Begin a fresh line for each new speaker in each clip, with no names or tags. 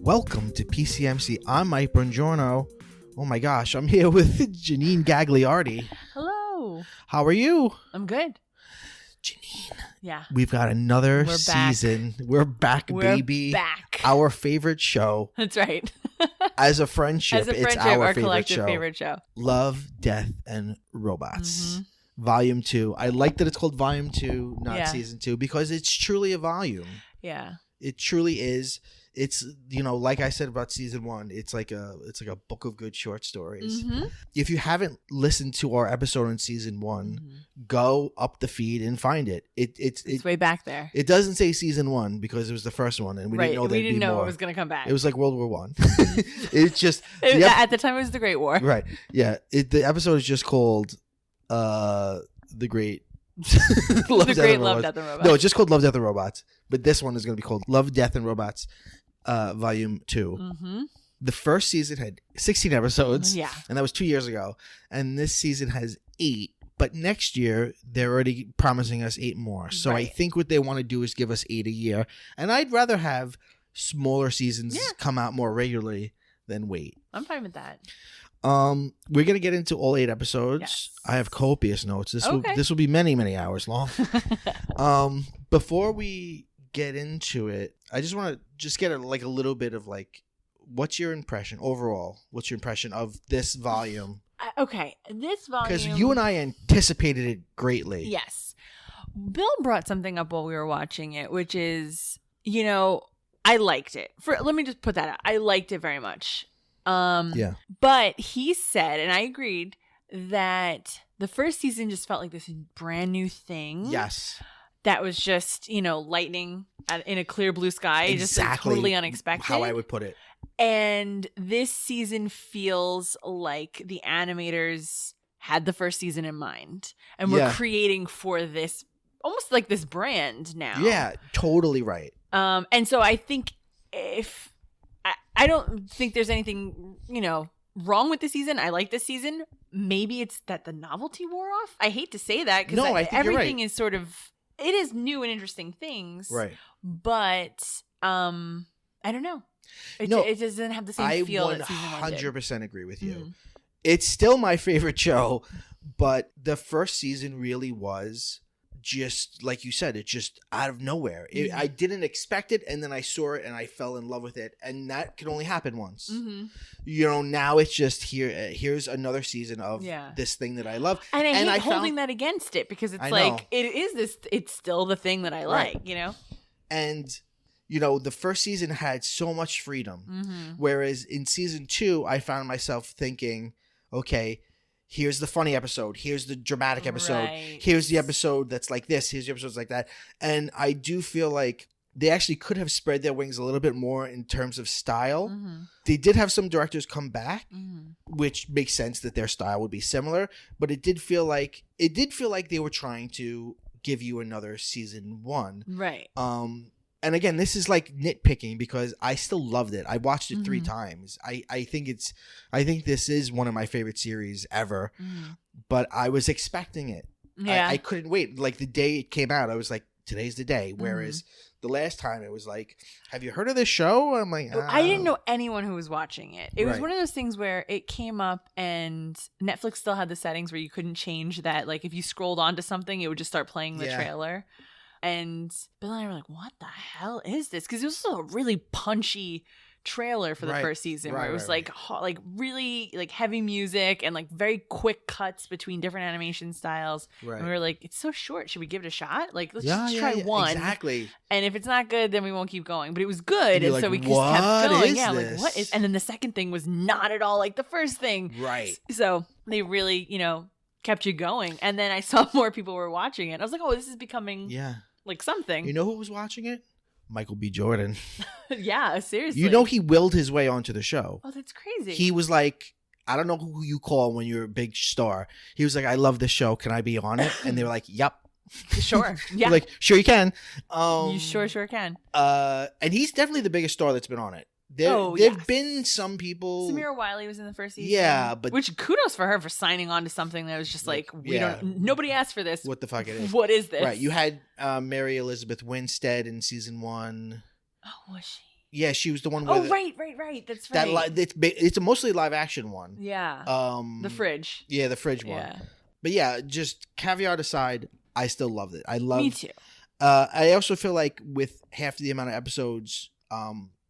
Welcome to PCMC. I'm Mike Buongiorno. Oh my gosh, I'm here with Janine Gagliardi.
Hello.
How are you?
I'm good.
Janine.
Yeah.
We've got another
We're
season. We're back, baby.
Back.
Our favorite show.
That's right.
As a friendship, it's our
collective favorite show.
Love, Death, and Robots. Volume 2. I like that it's called Volume 2, not Season 2, because it's truly a volume.
Yeah.
It truly is. It's, you know, like I said about Season 1, it's like a book of good short stories. If you haven't listened to our episode on Season 1, go up the feed and find it. It's way
back there.
It doesn't say Season 1 because it was the first one, and we didn't know there'd be more.
It was going to come back.
It was like World War One. It's just
at the time it was the Great War.
Right. Yeah. The episode is just called The Great
Love, Death, and Robots.
No, it's just called Love, Death, and Robots. But this one is going to be called Love, Death, and Robots, Volume 2. The first season had 16 episodes.
Yeah.
And that was 2 years ago. And this season has 8. But next year, they're already promising us 8 more. So I think what they want to do is give us 8 a year. And I'd rather have smaller seasons come out more regularly than wait.
I'm fine with that.
We're gonna get into all 8 episodes.
Yes.
I have copious notes. This will be many hours long. Before we get into it, I just want to get a little bit of what's your impression overall? What's your impression of this volume?
Okay, this volume,
because you and I anticipated it greatly.
Yes, Bill brought something up while we were watching it, which is, I liked it. Let me just put that out. I liked it very much. But he said, and I agreed, that the first season just felt like this brand new thing.
Yes.
That was just, lightning in a clear blue sky.
Exactly.
Just totally unexpected.
How I would put it.
And this season feels like the animators had the first season in mind. And we're creating for this, almost like this brand now.
Yeah, totally right.
And so I think I don't think there's anything, wrong with the season. I like this season. Maybe it's that the novelty wore off. I hate to say that because
I think
everything
you're right.
is sort of, it is new and interesting things.
Right.
But I don't know. It doesn't have the same feel that season 1 did.
I 100% agree with you. It's still my favorite show, but the first season really was just like you said, it's just out of nowhere. I didn't expect it, and then I saw it and I fell in love with it, and that can only happen once. Now it's just here's another season of this thing that I love,
and I hate holding that against it because it's it's still the thing that I like,
and the first season had so much freedom, whereas in season 2 I found myself thinking, okay, here's the funny episode. Here's the dramatic episode.
Right.
Here's the episode that's like this. Here's the episodes like that. And I do feel like they actually could have spread their wings a little bit more in terms of style. They did have some directors come back, which makes sense that their style would be similar. But it did feel like they were trying to give you another season 1.
Right.
And again, this is like nitpicking because I still loved it. I watched it 3 times. I think this is one of my favorite series ever. But I was expecting it.
Yeah.
I couldn't wait. Like the day it came out, I was like, today's the day. Whereas the last time it was like, have you heard of this show? I'm like,
I didn't know anyone who was watching it. It was one of those things where it came up and Netflix still had the settings where you couldn't change that. Like if you scrolled onto something, it would just start playing the trailer. And Bill and I were like, what the hell is this? Because it was a really punchy trailer for the first season where it was like really like heavy music and like very quick cuts between different animation styles. Right. And we were like, it's so short. Should we give it a shot? Like, let's just try one.
Exactly.
And if it's not good, then we won't keep going. But it was good. And so we just kept going. Yeah.
This?
Like, what is, and then the second thing was not at all like the first thing.
Right.
So they really, kept you going. And then I saw more people were watching it. I was like, oh, this is becoming like something.
You know who was watching it? Michael B. Jordan.
Yeah, seriously.
He willed his way onto the show.
Oh, that's crazy.
He was like, I don't know who you call when you're a big star. He was like, I love this show. Can I be on it? And they were like, yep.
Sure. Yeah.
Like, sure you can.
You sure can.
And he's definitely the biggest star that's been on it. There've been some people.
Samira Wiley was in the first season.
Yeah, but
which kudos for her for signing on to something that was just like nobody asked for this.
What the fuck it is?
What is this?
Right. You had Mary Elizabeth Winstead in season 1.
Oh, was she?
Yeah, she was the one. With
right. That's right.
It's a mostly live action one.
Yeah. The fridge.
Yeah, the fridge one.
Yeah.
But yeah, just caveat aside, I still loved it.
Me too.
I also feel like with half the amount of episodes,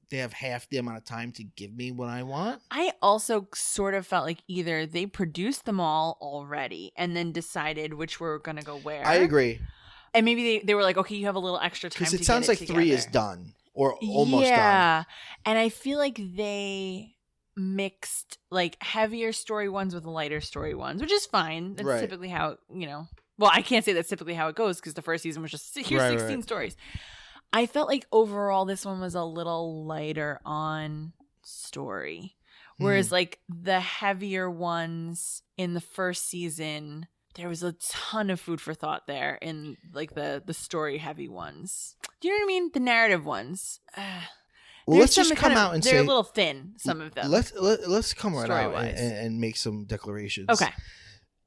they have half the amount of time to give me what I want.
I also sort of felt like either they produced them all already and then decided which were going to go where.
I agree.
And maybe they were like, okay, you have a little extra time to
because it sounds like
together.
3 is done or almost done.
Yeah, and I feel like they mixed like heavier story ones with lighter story ones, which is fine. That's typically how well, I can't say that's typically how it goes because the first season was just here's 16 stories. I felt like overall this one was a little lighter on story. Whereas like the heavier ones in the first season, there was a ton of food for thought there in like the story heavy ones. Do you know what I mean? The narrative ones.
Well, let's just come out and
they're
say
a little thin, some of them.
Let's come right out and make some declarations. Okay.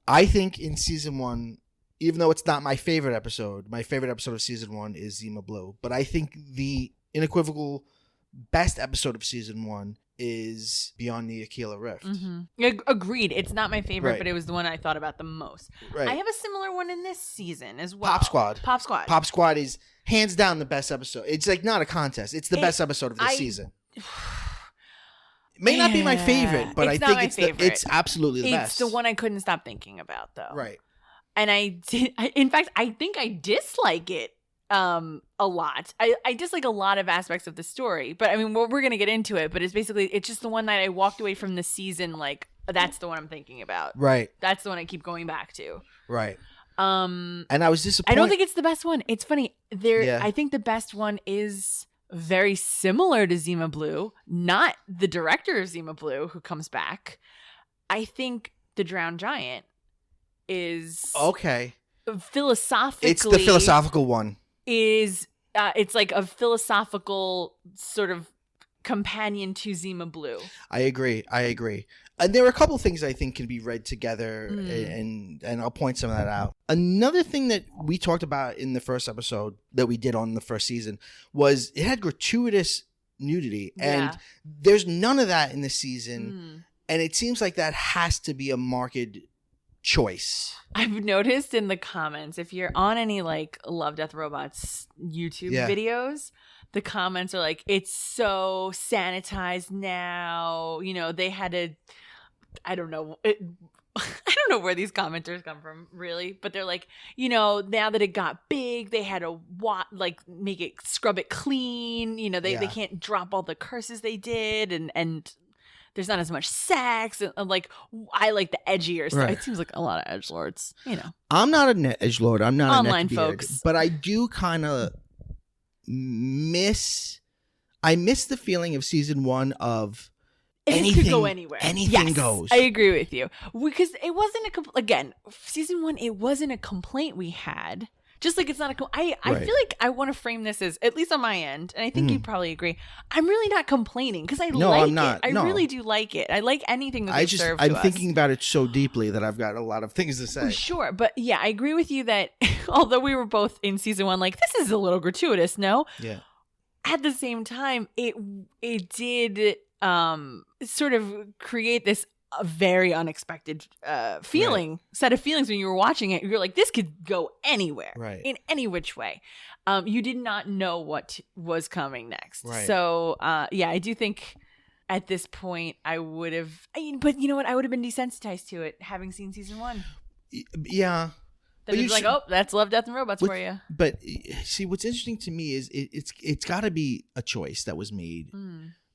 I think in season 1, even though it's not my favorite episode of season 1 is Zima Blue. But I think the unequivocal best episode of season 1 is Beyond the Aquila Rift.
Mm-hmm. Agreed. It's not my favorite, but it was the one I thought about the most. Right. I have a similar one in this season as well.
Pop Squad. Pop Squad is hands down the best episode. It's like not a contest. It's the best episode of the season. It may not be my favorite, but I think it's absolutely the best.
It's the one I couldn't stop thinking about, though.
Right.
And in fact, I think I dislike it a lot. I dislike a lot of aspects of the story, but I mean, we're going to get into it, but it's just the one that I walked away from the season like, that's the one I'm thinking about.
Right.
That's the one I keep going back to.
Right. And I was disappointed.
I don't think it's the best one. It's funny. I think the best one is very similar to Zima Blue, not the director of Zima Blue who comes back. I think The Drowned Giant is
okay.
Philosophically,
it's the philosophical one.
It's like a philosophical sort of companion to Zima Blue.
I agree. And there are a couple things I think can be read together, and I'll point some of that out. Another thing that we talked about in the first episode that we did on the first season was it had gratuitous nudity, and there's none of that in this season, and it seems like that has to be a marked choice.
I've noticed in the comments, if you're on any like Love, Death, Robots YouTube videos, the comments are like, it's so sanitized now. They had to, I don't know where these commenters come from, really, but they're like, now that it got big, they had to make it, scrub it clean. They can't drop all the curses they did, and there's not as much sex, and like I like the edgier stuff. Right. It seems like a lot of edgelords,
I'm not an edgelord. I'm not
online
a
folks,
but I do kind of miss the feeling of season 1 of anything
could go anywhere.
Anything goes.
I agree with you because it wasn't again, season 1. It wasn't a complaint we had. Just like it's not I feel like I want to frame this as, at least on my end, and I think you probably agree, I'm really not complaining because I really do like it. I like anything that they serve to us.
I'm thinking about it so deeply that I've got a lot of things to say.
Sure, but yeah, I agree with you that although we were both in season 1 like, this is a little gratuitous, no?
Yeah.
At the same time, it did sort of create this a very unexpected set of feelings when you were watching it. You're like, this could go anywhere, in any which way. You did not know what was coming next. Right. So, I do think at this point I would have, but you know what? I would have been desensitized to it having seen season 1.
Yeah.
Then it's like, oh, that's Love, Death, and Robots for you.
But see, what's interesting to me is it's got to be a choice that was made.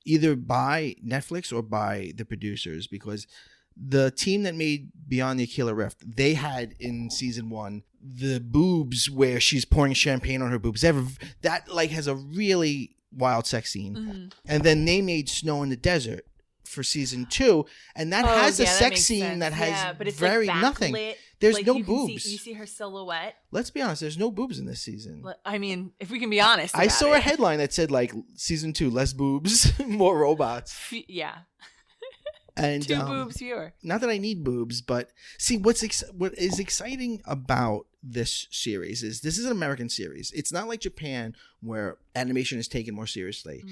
Either by Netflix or by the producers, because the team that made Beyond the Aquila Rift, they had in season 1 the boobs where she's pouring champagne on her boobs. That like has a really wild sex scene, and then they made Snow in the Desert for season 2, and that has a sex scene that has
but it's
very
like
nothing. There's
like
no boobs.
You see her silhouette.
Let's be honest. There's no boobs in this season.
I mean, if we can be honest,
I saw a headline that said like season 2, less boobs, more robots.
Yeah.
And
2 boobs fewer.
Not that I need boobs, but see what is exciting about this series is this is an American series. It's not like Japan where animation is taken more seriously.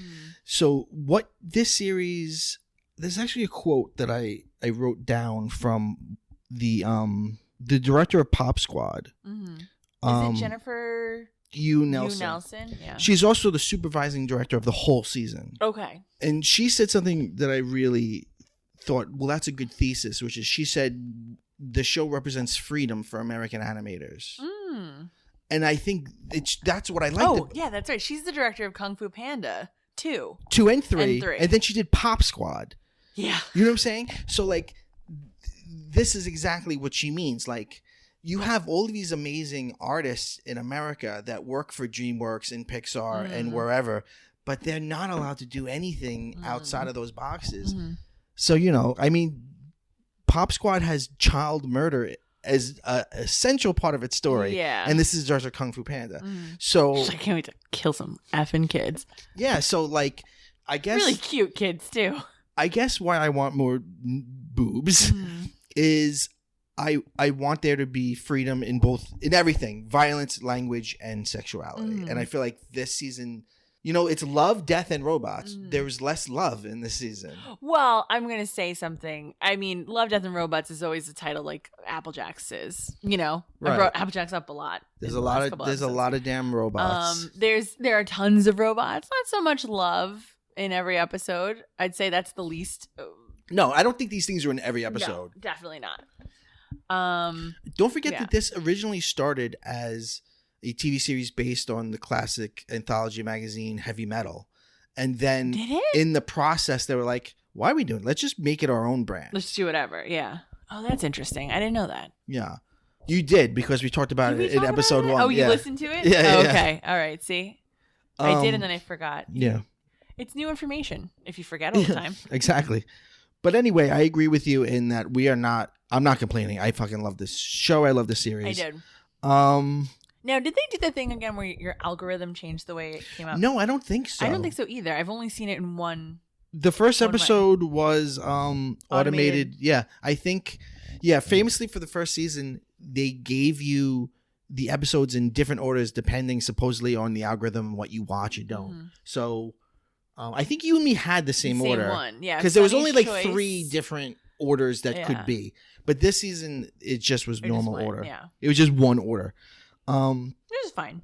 So what this series, there's actually a quote that I wrote down from the director of Pop Squad.
Is it Jennifer
Nelson?
Yeah.
She's also the supervising director of the whole season.
Okay.
And she said something that I really thought, well, that's a good thesis, which is she said the show represents freedom for American animators. And I think that's what I like.
Oh, yeah, that's right. She's the director of Kung Fu Panda 2
and 3. And then she did Pop Squad.
Yeah.
You know what I'm saying? So, like, this is exactly what she means. Like, you have all of these amazing artists in America that work for DreamWorks and Pixar and wherever, but they're not allowed to do anything outside of those boxes. So, you know, I mean, Pop Squad has child murder as a essential part of its story.
Yeah.
And this is just a Kung Fu Panda. So
I can't wait to kill some effing kids.
Yeah. So, like, I guess.
Really cute kids, too.
I guess why I want more boobs is I want there to be freedom in everything, violence, language, and sexuality. And I feel like this season, you know, it's love, death, and robots. There's less love in this season.
Well, I'm going to say something. I mean, Love, Death, and Robots is always the title like Applejack's is, you know. Right. I brought Applejack's up a lot.
There's a lot of damn robots.
There are tons of robots, not so much love in every episode. I'd say that's the least.
No, I don't think these things are in every episode.
No, definitely not.
Don't forget that this originally started as a TV series based on the classic anthology magazine Heavy Metal. And then in the process, they were like, why are we doing it? Let's just make it our own brand.
Let's do whatever. Yeah. Oh, that's interesting. I didn't know that.
Yeah. You did, because we talked about it in episode 1.
Oh, you listened to it?
Yeah.
Okay. All right. See? I did, and then I forgot.
Yeah.
It's new information if you forget all the time.
Exactly. But anyway, I agree with you in that I'm not complaining. I fucking love this show. I love this series.
I did. Now, did they do the thing again where your algorithm changed the way it came up?
No, I don't think so.
I don't think so either. I've only seen it in one.
The first episode was automated. Yeah, I think. Yeah, famously for the first season, they gave you the episodes in different orders depending supposedly on the algorithm and what you watch and don't. So I think you and me had the same order.
One, yeah.
Because there was only like 3 different orders that could be. But this season, it just was normal order.
Yeah.
It was just one order.
It was fine.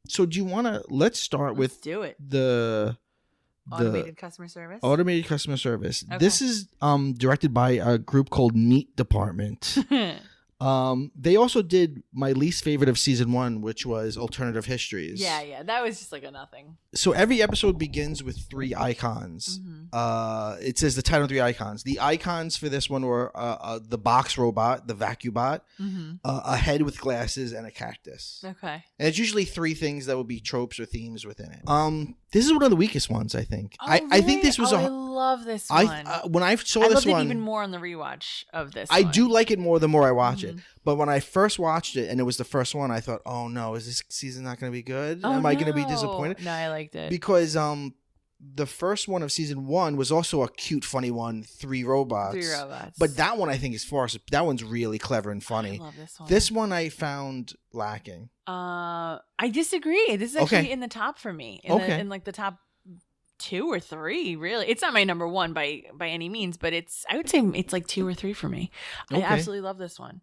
So do you want to, let's start with
do it.
The
automated customer service.
Automated customer service. Okay. This is directed by a group called Meat Department. They also did my least favorite of season 1, which was Alternative Histories.
Yeah. That was just like a nothing.
So every episode begins with 3 icons. It says the title 3 icons. The icons for this one were the box robot, the vacuum-bot, a head with glasses, and a cactus.
Okay.
And it's usually 3 things that would be tropes or themes within it. This is one of the weakest ones, I think.
Oh,
I think this was
I love this one.
When I saw
I
this
loved
one,
it even more on the rewatch of this.
I do like it more the more I watch it. But when I first watched it and it was the first one, I thought, oh no, is this season not going to be good? Am I going to be disappointed?
No, I liked it.
Because the first one of season 1 was also a cute, funny one, 3 robots.
3 robots.
But that one I think is far. That one's really clever and funny.
I love this one.
This one I found lacking.
I disagree. This is actually in the top for me. In like the top 2 or 3, really. It's not my number 1 by any means, but I would say it's like 2 or 3 for me. I absolutely love this one.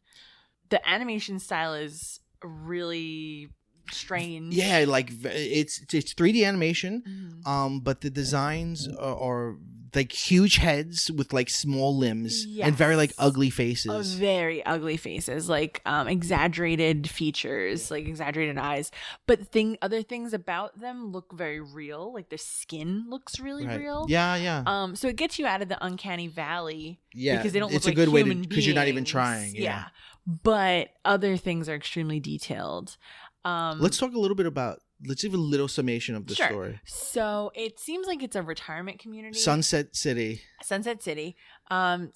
The animation style is really strange.
Yeah, like it's 3D animation, but the designs are like huge heads with like small limbs and very like ugly faces.
Very ugly faces, like exaggerated features, like exaggerated eyes. But other things about them look very real. Like their skin looks really real.
Yeah.
So it gets you out of the uncanny valley.
Yeah,
because they don't look
it's
like
a good way
human
because you're not even trying.
Yeah. But other things are extremely detailed.
Let's talk a little bit about. Let's give a little summation of the story.
So it seems like it's a retirement community.
Sunset City.
It's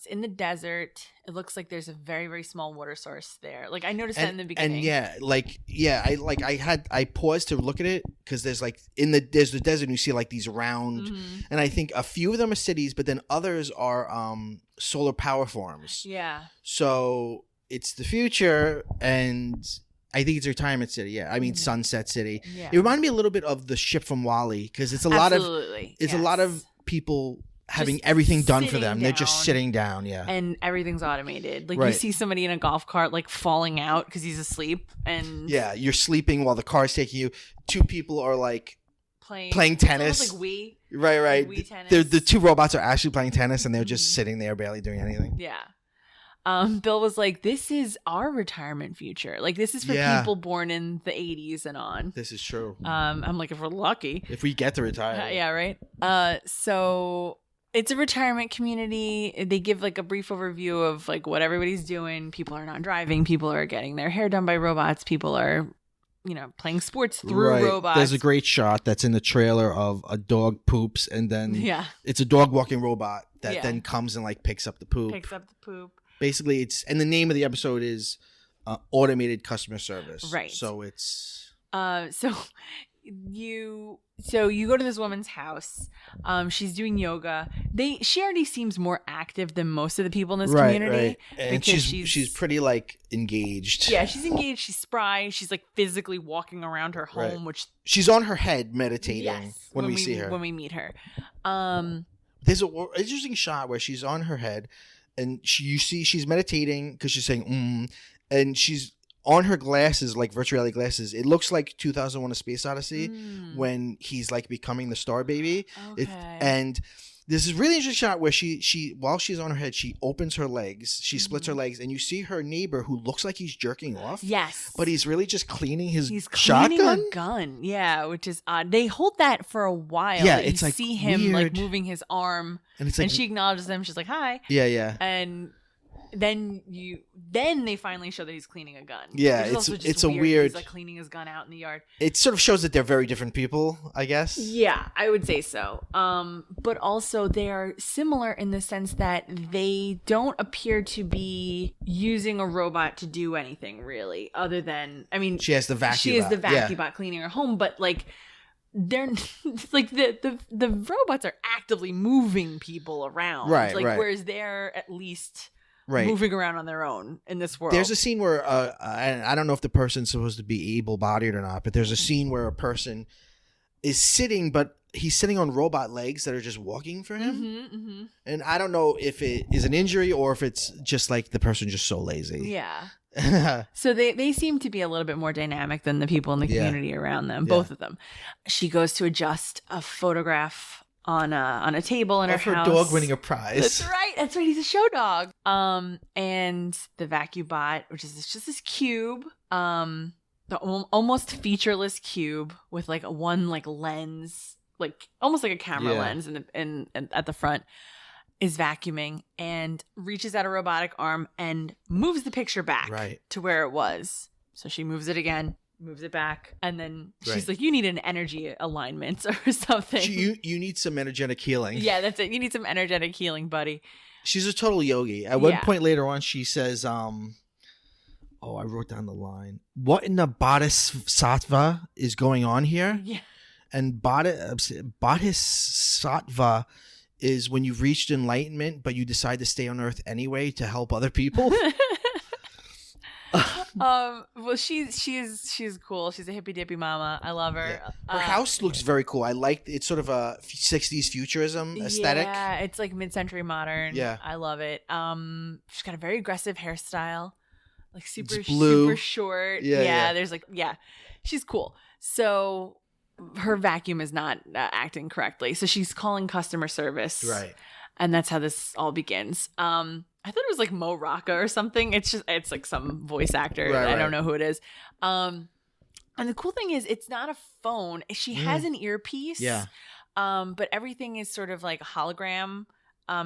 in the desert. It looks like there's a very, very small water source there. Like I noticed that in the beginning.
And I paused to look at it because there's like there's the desert and you see like these round, and I think a few of them are cities, but then others are solar power farms.
Yeah.
So it's the future, and I think it's Retirement City. Yeah, I mean Sunset City.
Yeah.
It reminded me a little bit of the ship from WALL-E because it's a lot of people having
just
everything done for them.
down.
They're just sitting down. Yeah,
and everything's automated. Like
Right.
you see somebody in a golf cart like falling out because he's asleep, and
yeah, you're sleeping while the car's taking you. Two people are like playing tennis.
It's almost like Wii.
Right.
Wii tennis.
The two robots are actually playing tennis, and they're just sitting there, barely doing anything.
Yeah. Bill was like, "This is our retirement future. Like, this is for people born in the 80s and on."
This is true.
I'm like, if we're lucky,
if we get to retire.
yeah, right. So it's a retirement community. They give like a brief overview of like what everybody's doing. People are not driving. People are getting their hair done by robots. People are, playing sports through robots.
There's a great shot that's in the trailer of a dog poops, and then it's a dog walking robot that then comes and like picks up the poop. Basically, and the name of the episode is automated customer service.
Right.
So it's
so you go to this woman's house. She's doing yoga. She already seems more active than most of the people in this community.
Right. And she's pretty like engaged.
Yeah, she's engaged. She's spry. She's like physically walking around her home, which
she's on her head meditating when we see her.
When we meet her.
There's an interesting shot where she's on her head. And you see she's meditating because she's saying, and she's on her glasses, like virtual reality glasses. It looks like 2001: A Space Odyssey when he's like becoming the star baby.
Okay.
And there's this really interesting shot where she while she's on her head, she opens her legs, she splits her legs, and you see her neighbor who looks like he's jerking off.
Yes.
But he's really just cleaning his
cleaning
shotgun.
a gun. Yeah, which is odd. They hold that for a while.
Yeah, it's
you
like
see him
weird.
like moving his arm,
and it's like,
and she acknowledges him. She's like, "Hi."
Yeah.
And then they finally show that he's cleaning a gun.
Yeah, it's a weird.
He's like cleaning his gun out in the yard.
It sort of shows that they're very different people, I guess.
Yeah, I would say so. But also they are similar in the sense that they don't appear to be using a robot to do anything really, other than she has the vacuum. She is the vacuum bot cleaning her home, but like. They're like the robots are actively moving people around, right? Whereas they're at least moving around on their own in this world.
There's a scene where and I don't know if the person's supposed to be able-bodied or not, but there's a scene where a person is sitting, but he's sitting on robot legs that are just walking for him, and I don't know if it is an injury or if it's just like the person just so lazy.
Yeah. So they seem to be a little bit more dynamic than the people in the community around them, both of them. She goes to adjust a photograph on a table in her house.
Her dog winning a prize.
That's right. He's a show dog. And the vacuum bot, which is just this cube, the almost featureless cube with like one like lens, like almost like a camera lens in at the front. Is vacuuming and reaches out a robotic arm and moves the picture back to where it was. So she moves it again, moves it back, and then she's like, "You need an energy alignment or something.
You need some energetic healing."
Yeah, that's it. You need some energetic healing, buddy.
She's a total yogi. At one point later on, she says, I wrote down the line. What in the bodhisattva is going on here?"
Yeah.
And bodhisattva is when you've reached enlightenment, but you decide to stay on Earth anyway to help other people.
Well, she's cool. She's a hippy dippy mama. I love her.
Yeah. Her house looks very cool. I like it's sort of a 60s futurism aesthetic.
Yeah, it's like mid-century modern.
Yeah,
I love it. She's got a very aggressive hairstyle, like super short. Yeah. There's she's cool. So. Her vacuum is not acting correctly, so she's calling customer service, and that's how this all begins. I thought it was like Mo Rocca or something. It's like some voice actor. I don't know who it is. And the cool thing is, it's not a phone. She has an earpiece. But everything is sort of like a hologram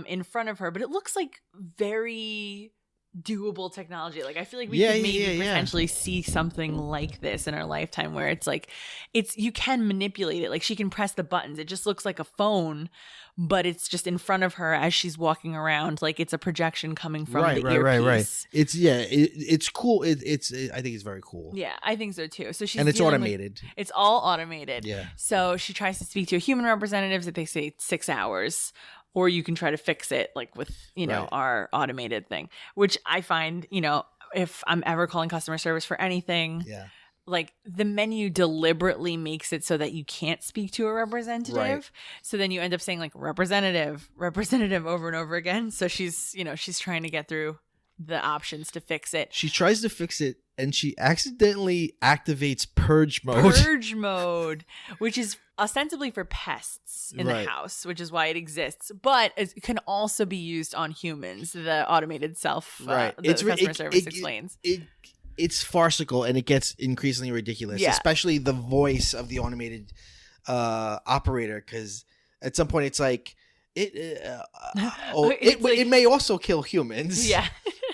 in front of her. But it looks like very doable technology. Like I feel like we could maybe potentially see something like this in our lifetime where it's like you can manipulate it. Like she can press the buttons. It just looks like a phone, but it's just in front of her as she's walking around. Like it's a projection coming from the earpiece.
It's cool. I think it's very cool.
Yeah, I think so too. So she's
it's automated.
It's all automated.
Yeah.
So she tries to speak to a human representative that they say 6 hours. Or you can try to fix it like with, our automated thing, which I find, if I'm ever calling customer service for anything.
Yeah.
Like the menu deliberately makes it so that you can't speak to a representative.
Right.
So then you end up saying like representative over and over again. So she's trying to get through the options to fix it.
She tries to fix it and she accidentally activates purge mode.
Purge mode, which is ostensibly for pests in the house, which is why it exists. But it can also be used on humans. The automated customer service explains.
It's farcical and it gets increasingly ridiculous, especially the voice of the automated operator, because at some point it's like it may also kill humans.
Yeah.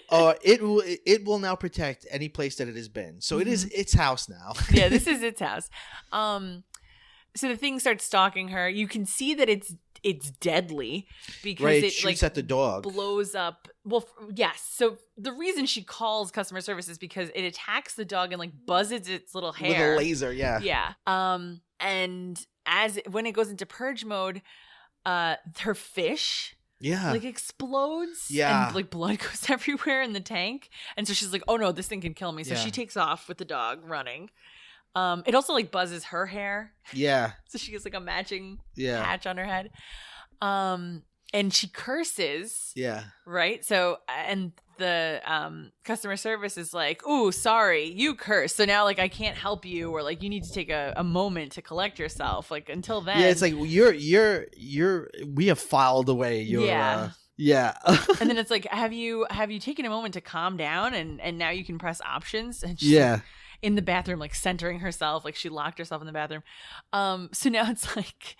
It will now protect any place that it has been. So it is its house now.
Yeah, this is its house. So the thing starts stalking her. You can see that it's deadly because
it shoots at the dog,
blows up. Well, yes. So the reason she calls customer service is because it attacks the dog and like buzzes its little hair
with a laser. Yeah.
Yeah. And when it goes into purge mode, her fish like explodes.
Yeah.
And like blood goes everywhere in the tank. And so she's like, oh no, this thing can kill me. So she takes off with the dog running. It also like buzzes her hair.
Yeah.
So she gets like a matching patch on her head. And she curses.
Yeah.
Right? So, and the customer service is like, ooh, sorry, you curse. So now like I can't help you, or like you need to take a moment to collect yourself. Like until then.
Yeah, it's like we have filed away your yeah.
And then it's like, have you taken a moment to calm down and now you can press options? And she's like, in the bathroom, like centering herself, like she locked herself in the bathroom. So now it's like,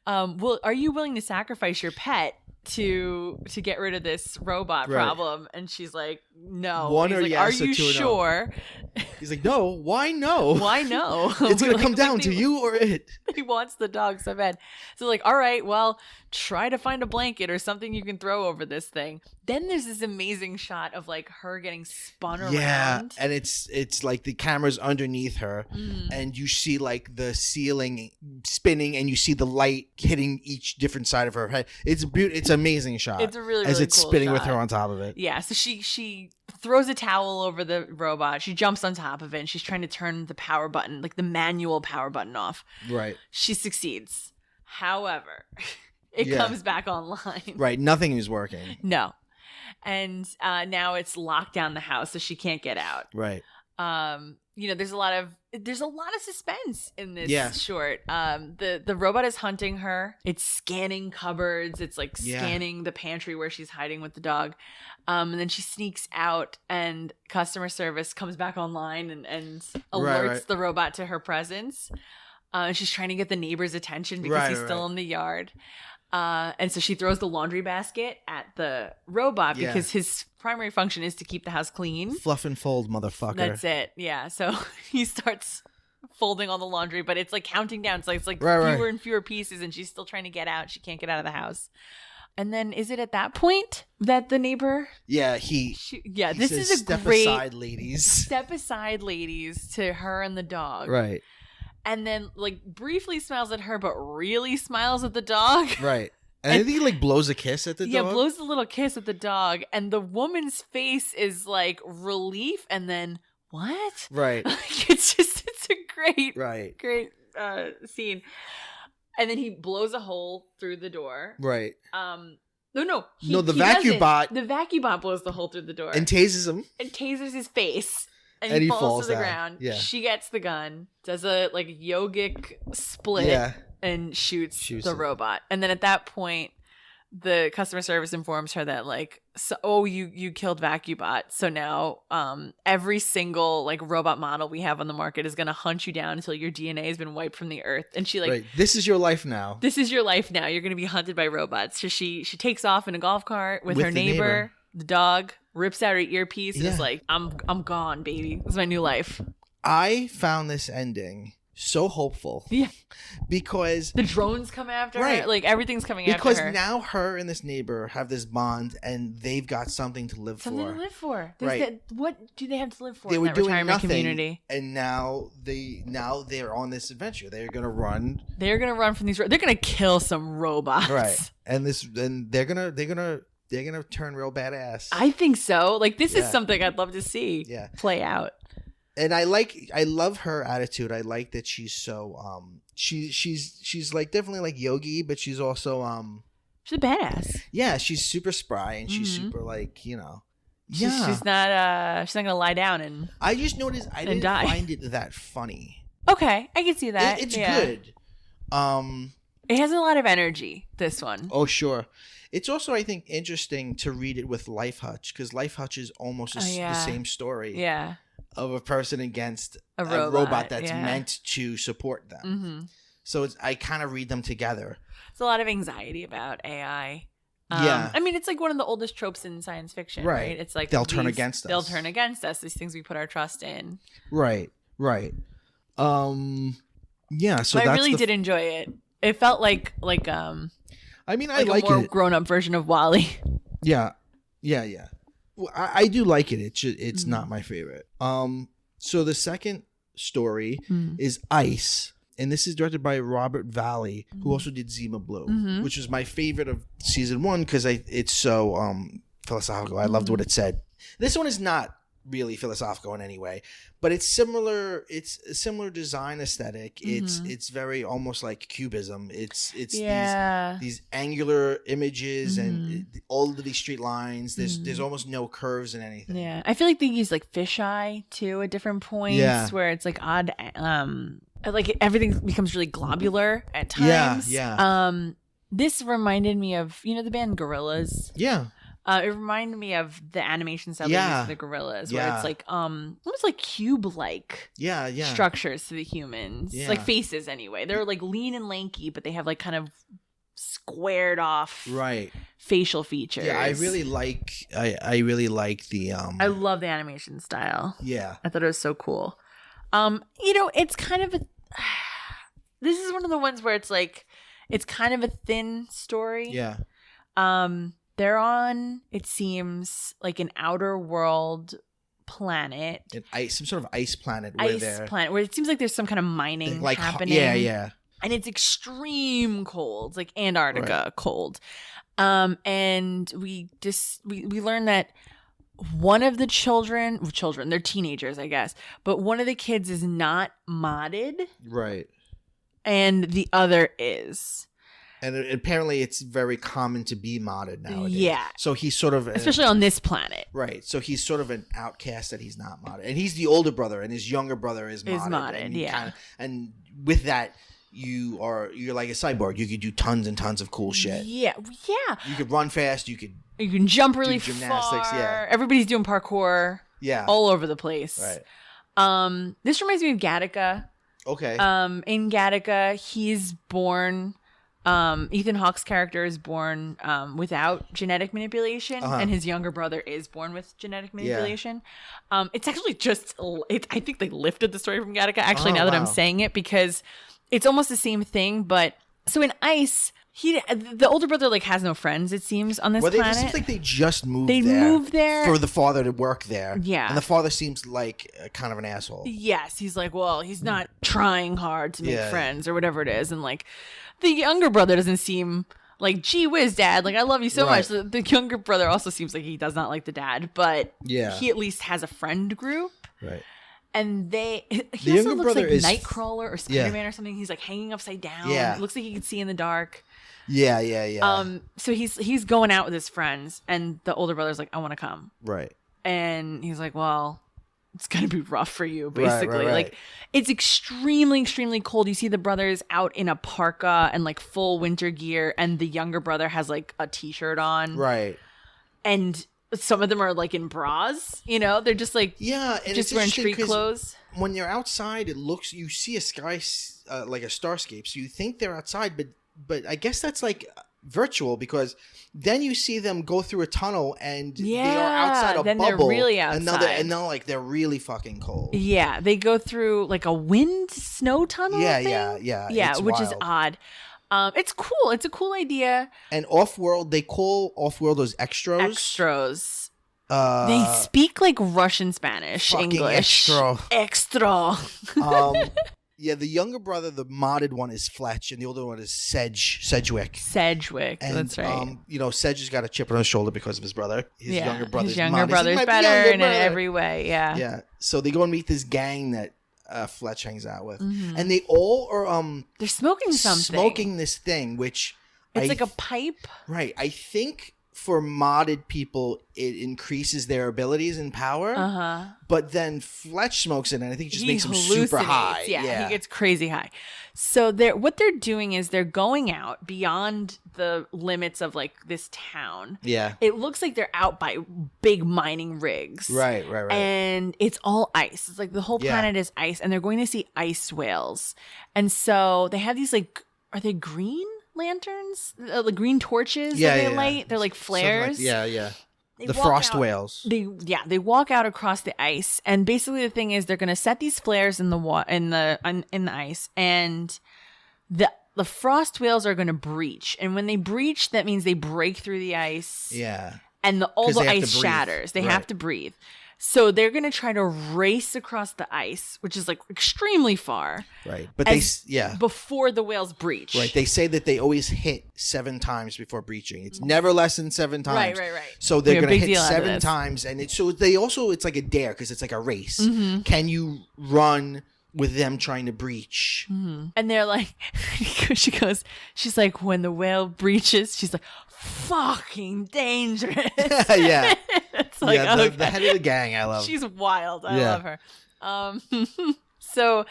well, are you willing to sacrifice your pet to get rid of this robot problem? And she's like, no.
One or
like,
yes,
are you sure?
No. He's like, no. Why no?
Why no?
It's gonna come down to you or it.
He wants the dog so bad. So like, all right, well, try to find a blanket or something you can throw over this thing. Then there's this amazing shot of like her getting spun around.
Yeah, and it's like the camera's underneath her, and you see like the ceiling spinning, and you see the light hitting each different side of her head. It's It's an amazing shot.
It's a really
as it's
cool
spinning
shot
with her on top of it.
Yeah, so she throws a towel over the robot. She jumps on top of it, and she's trying to turn the power button, like the manual power button, off.
Right.
She succeeds. However, it comes back online.
Right. Nothing is working.
No. And now it's locked down the house, so she can't get out.
Right.
There's a lot of suspense in this short. The robot is hunting her. It's scanning cupboards. It's like scanning the pantry where she's hiding with the dog. And then she sneaks out, and customer service comes back online and alerts the robot to her presence. And she's trying to get the neighbor's attention because he's still in the yard. And so she throws the laundry basket at the robot because his primary function is to keep the house clean.
Fluff and fold, motherfucker.
That's it. Yeah. So he starts folding all the laundry, but it's like counting down. So it's like fewer and fewer pieces, and she's still trying to get out. She can't get out of the house. And then is it at that point that the neighbor? Yeah, this is a
step
great
aside, ladies.
Step aside, ladies, to her and the dog.
Right.
And then like briefly smiles at her, but really smiles at the dog.
Right. And I think he like blows a kiss at the dog.
Yeah, blows a little kiss at the dog, and the woman's face is like relief, and then what?
Right.
It's a great scene. And then he blows a hole through the door.
Right.
The
vacuum bot.
The vacuum bot blows the hole through the door
and tases him.
And tasers his face. And he falls to the ground.
Yeah.
She gets the gun, does a like yogic split, and shoots the robot. And then at that point, the customer service informs her that like, you killed VacuBot. So now every single like robot model we have on the market is going to hunt you down until your DNA has been wiped from the earth. And she like,
this is your life now.
This is your life now. You're going to be hunted by robots. So she takes off in a golf cart with her neighbor, the dog, rips out her earpiece and is like, I'm gone, baby. This is my new life.
I found this ending so hopeful. Yeah. Because
the drones come after her. Like everything's coming after her.
Because now her and this neighbor have this bond and they've got something to live for.
Something to live for. What do they have to live for
they
in
were
that
doing
retirement
nothing,
community?
And now they're on this adventure. They're gonna run.
They're gonna run from these they're gonna kill some robots.
Right. And they're gonna turn real badass.
I think so. Like this is something I'd love to see play out.
And I love her attitude. I like that she's so she's like definitely like Yogi, but she's also
she's a badass.
Yeah, she's super spry and she's super like, you know. Yeah.
She's not gonna lie down and
I just noticed I didn't find it that funny.
Okay, I can see that.
It's good.
It has a lot of energy, this one.
Oh, sure. It's also, I think, interesting to read it with Life Hutch, because Life Hutch is almost the same story.
Yeah.
Of a person against a robot that's meant to support them.
Mm-hmm.
So I kind of read them together.
There's a lot of anxiety about AI. I mean, it's like one of the oldest tropes in science fiction, right? It's like
they'll turn against us.
They'll turn against us. These things we put our trust in.
Right. Yeah. So
I really did enjoy it. It felt like
I mean,
I like a more grown-up version of WALL-E.
Yeah. Well, I do like it. It's not my favorite. So the second story is Ice, and this is directed by Robert Valley, who also did Zima Blue, which is my favorite of season 1 because it's so philosophical. I loved what it said. This one is not really philosophical in any way, but it's similar. It's a similar design aesthetic. It's very almost like cubism. It's these angular images and all of these straight lines. There's almost no curves in anything.
Yeah, I feel like they use like fisheye too at different points where it's like odd. Like everything becomes really globular at times.
Yeah.
This reminded me of the band Gorillaz.
Yeah.
It reminded me of the animation style they use for the Gorillaz, where it's like almost like cube-like structures to the humans, like faces anyway. They're like lean and lanky, but they have like kind of squared off facial features.
Yeah, I really like the
I love the animation style.
Yeah,
I thought it was so cool. It's kind of this is one of the ones where it's like it's kind of a thin story.
Yeah.
They're on, it seems, like an outer world planet.
Some sort of ice planet.
Where it seems like there's some kind of mining happening.
Yeah.
And it's extreme cold, like Antarctica cold. And we learn that one of the children, they're teenagers, I guess, but one of the kids is not modded.
Right.
And the other is.
And apparently it's very common to be modded nowadays.
Yeah.
So he's sort of...
Especially on this planet.
Right. So he's sort of an outcast that he's not modded. And he's the older brother, and his younger brother is modded. And with that, you're like a cyborg. You could do tons and tons of cool shit.
Yeah.
You could run fast. You
can jump really gymnastics, far. Yeah. Everybody's doing parkour.
Yeah.
All over the place.
Right.
This reminds me of Gattaca.
Okay.
In Gattaca, he's born... Ethan Hawke's character is born without genetic manipulation, and his younger brother is born with genetic manipulation. Yeah. It's actually I think they lifted the story from Gattaca, actually, now that I'm saying it, because it's almost the same thing. But so in Ice, the older brother like has no friends, it seems, on this planet.
It seems like they just moved there for the father to work there.
Yeah.
And the father seems like kind of an asshole.
Yes. He's like, well, he's not trying hard to make friends or whatever it is. And like, the younger brother doesn't seem like, gee whiz, Dad, like, I love you so much. The younger brother also seems like he does not like the dad, but he at least has a friend group. Right. And the also looks like Nightcrawler or Spider-Man or something. He's like hanging upside down. Yeah. It looks like he can see in the dark.
Yeah.
So he's going out with his friends, and the older brother's like, I want to come.
Right.
And he's like, well, it's going to be rough for you, basically. Right. Like, it's extremely, extremely cold. You see the brothers out in a parka and like full winter gear, and the younger brother has like a t-shirt on.
Right.
And some of them are like in bras, they're just like,
and
just wearing street clothes.
When you're outside, you see a sky, like a starscape. So you think they're outside, but I guess that's like virtual, because then you see them go through a tunnel and they are outside a bubble.
They're really outside.
And they're like, they're really fucking cold.
Yeah, they go through like a wind snow tunnel. Yeah, which is odd. It's cool. It's a cool idea.
And off-world, they call off-world those
extras. They speak like Russian, Spanish, English.
Extra. Yeah, the younger brother, the modded one, is Fletch, and the older one is Sedgwick.
And, that's right.
Sedge has got a chip on his shoulder because of his brother. His younger brother's
his younger brother's better in every way. Yeah.
Yeah. So they go and meet this gang that Fletch hangs out with, and they all are
they're smoking something.
Smoking this thing, which
it's like a pipe.
Right. I think for modded people, it increases their abilities and power. But then Fletch smokes it, and I think it just makes him super high.
Yeah, he gets crazy high. So what they're doing is they're going out beyond the limits of like this town.
Yeah.
It looks like they're out by big mining rigs.
Right.
And it's all ice. It's like the whole planet is ice, and they're going to see ice whales. And so they have these like, are they green lanterns? The green torches that they light? They're like flares.
The frost whales.
They walk out across the ice, and basically the thing is they're going to set these flares in the ice, and the frost whales are going to breach. And when they breach, that means they break through the ice.
Yeah.
And all the ice shatters. They have to breathe. So they're going to try to race across the ice, which is like extremely far.
Right. But
before the whales breach.
Right. They say that they always hit 7 times before breaching. It's never less than 7 times.
Right.
So they're going to hit 7 times. And it's like a dare because it's like a race. Can you run with them trying to breach?
And they're like, she's like, when the whale breaches, she's like, fucking dangerous.
Yeah.
It's like,
the head of the gang, I love.
She's wild. I love her. So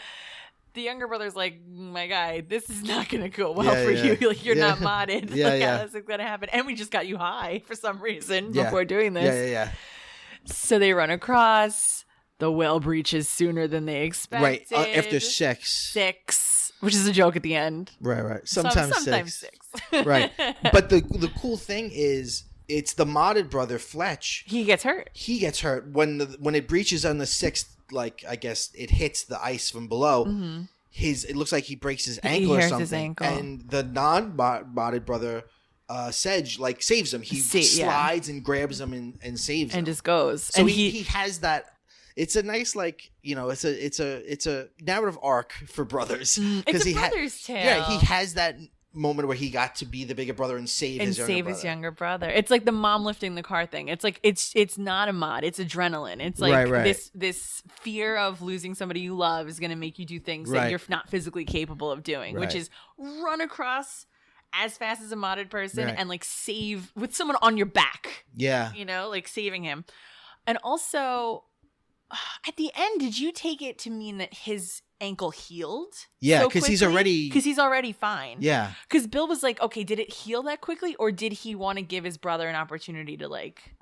the younger brother's like, my guy, this is not going to go well for you. Like, you're not modded. How is it going to happen? And we just got you high for some reason before doing this.
Yeah.
So they run across. The whale breaches sooner than they expected.
Right. After 6.
Which is a joke at the end.
Right. Sometimes 6.
6.
Right. But the cool thing is, it's the modded brother Fletch.
He gets hurt.
When it breaches on the 6th, like I guess it hits the ice from below. It looks like he breaks his ankle or something. His ankle. And the non-modded brother Sedge like saves him. He slides and grabs him and saves him.
And just goes.
So he has that. It's a nice it's a narrative arc for brothers.
It's a brother's tale.
Yeah, he has that moment where he got to be the bigger brother and save his younger brother.
It's like the mom lifting the car thing. It's like it's not a mod. It's adrenaline. It's like this fear of losing somebody you love is going to make you do things that you're not physically capable of doing, which is run across as fast as a modded person and like save with someone on your back.
Yeah,
like saving him. And also, at the end, did you take it to mean that his ankle healed?
Yeah, because he's
already fine.
Yeah,
because Bill was like, okay, did it heal that quickly, or did he want to give his brother an opportunity to like?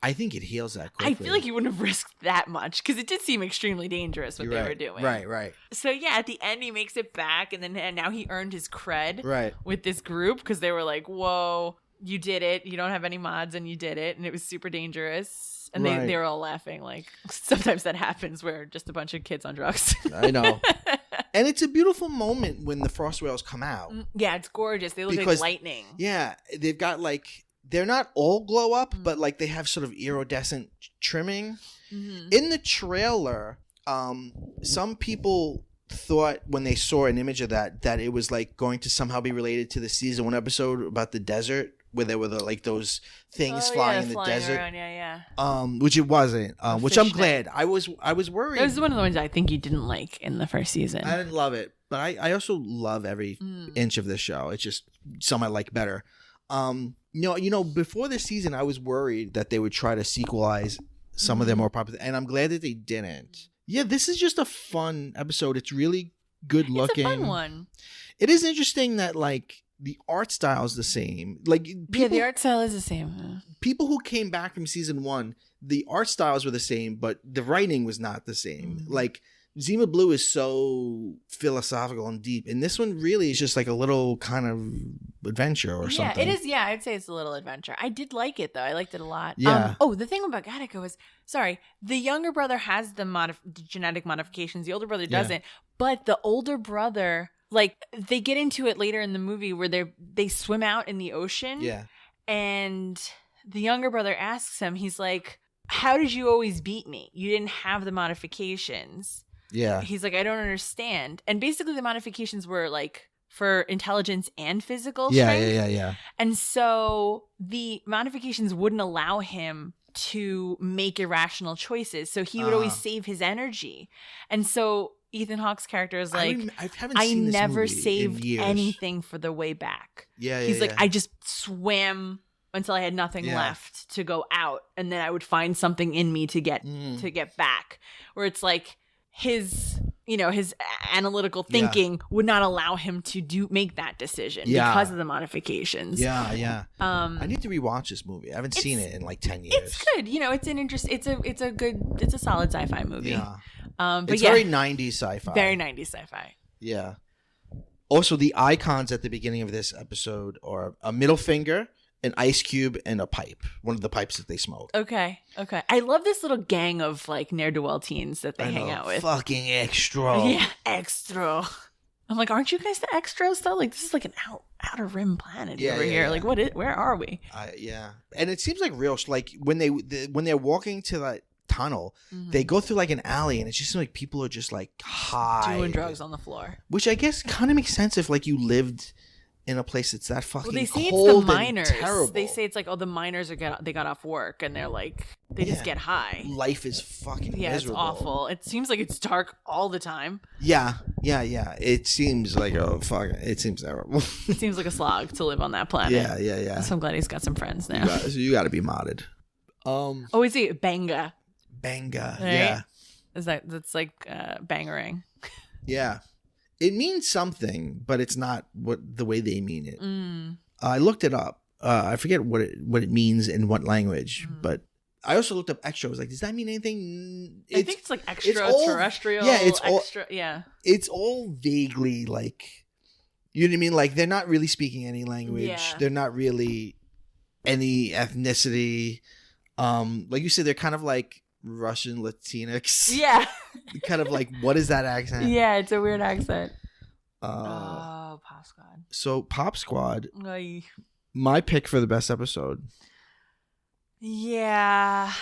I think it heals that quickly.
I feel like he wouldn't have risked that much because it did seem extremely dangerous what they were doing.
Right.
So yeah, at the end he makes it back, and now he earned his cred with this group because they were like, whoa, you did it. You don't have any mods, and you did it, and it was super dangerous. And they were all laughing. Like, sometimes that happens where just a bunch of kids on drugs.
I know. And it's a beautiful moment when the frost whales come out.
Yeah, it's gorgeous. They look like lightning.
Yeah, they've got like, they're not all glow up, but like they have sort of iridescent trimming. In the trailer, some people thought when they saw an image of that it was like going to somehow be related to the season 1 episode about the desert, where there were like those things flying in the desert
around,
which it wasn't, which I'm glad. I was worried.
It was one of the ones I think you didn't like in the first season.
I didn't love it, but I also love every inch of this show. It's just some I like better. Before this season I was worried that they would try to sequelize some of their more popular, and I'm glad that they didn't. Yeah, this is just a fun episode. It's really good looking.
It's a fun one.
It is interesting that like the art style is the same. Like
the art style is the same.
People who came back from season 1, the art styles were the same, but the writing was not the same. Like Zima Blue is so philosophical and deep, and this one really is just like a little kind of adventure or something.
Yeah, it is. Yeah, I'd say it's a little adventure. I did like it though. I liked it a lot.
Yeah.
The thing about Gattaca was, the younger brother has the genetic modifications. The older brother doesn't. But the older brother, like, they get into it later in the movie where they swim out in the ocean.
Yeah.
And the younger brother asks him, he's like, how did you always beat me? You didn't have the modifications.
Yeah.
He's like, I don't understand. And basically the modifications were like for intelligence and physical strength.
Yeah.
And so the modifications wouldn't allow him to make irrational choices. So he would always save his energy. And so Ethan Hawke's character is like, I never saved anything for the way back. He's like, I just swam until I had nothing left to go out, and then I would find something in me to get back. Where it's like his analytical thinking would not allow him to make that decision because of the modifications. I need to rewatch this movie. I haven't seen it in like 10 years. It's good. It's an interest. It's a solid sci-fi movie.
Yeah.
But
it's very 90s sci-fi.
Very 90s sci-fi.
Yeah. Also, the icons at the beginning of this episode are a middle finger, an ice cube, and a pipe. One of the pipes that they smoke.
Okay. I love this little gang of like ne'er-do-well teens that they hang out with.
Fucking extra.
Yeah, extra. I'm like, aren't you guys the extras though? Like, this is like an outer rim planet over here.
Yeah.
Like, where are we?
Yeah. And it seems like real. Like when they're walking to that tunnel, they go through like an alley, and it just seems like people are just like high,
doing drugs on the floor.
Which I guess kind of makes sense if like you lived in a place that's that fucking
they say
cold
it's the miners.
And terrible.
They say it's like, the miners they got off work and they're like they just get high.
Life is fucking miserable.
It's awful. It seems like it's dark all the time.
Yeah. It seems like it seems terrible.
It seems like a slog to live on that planet.
Yeah.
So I'm glad he's got some friends now.
You got to be modded.
Is he Banga?
Banga,
right?
yeah.
That's like bangerang.
Yeah. It means something, but it's not the way they mean it. I looked it up. I forget what it means in what language, but I also looked up extra. I was like, does that mean anything?
I think it's like extraterrestrial.
It's all vaguely like, you know what I mean? Like they're not really speaking any language.
Yeah.
They're not really any ethnicity. Like you said, they're kind of like Russian Latinx.
Yeah.
Kind of like, what is that accent?
Yeah, it's a weird accent. Pop Squad.
So Pop Squad,
Oy.
my pick for the best episode.
Yeah.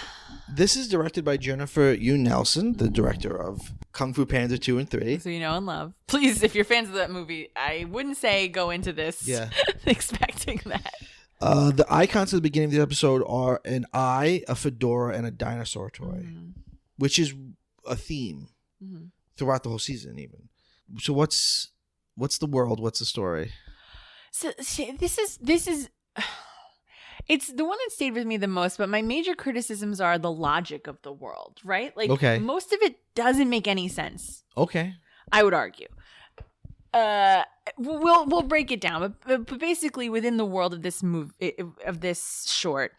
This is directed by Jennifer Yu Nelson, the director of Kung Fu Panda 2 and 3.
So you know and love. Please, if you're fans of that movie, I wouldn't say go into this expecting that.
The icons at the beginning of the episode are an eye, a fedora, and a dinosaur toy, which is a theme throughout the whole season even. So what's the world? What's the story?
So this is it's the one that stayed with me the most, but my major criticisms are the logic of the world, right? Like most of it doesn't make any sense.
Okay.
I would argue. We'll break it down, but basically within the world of this short,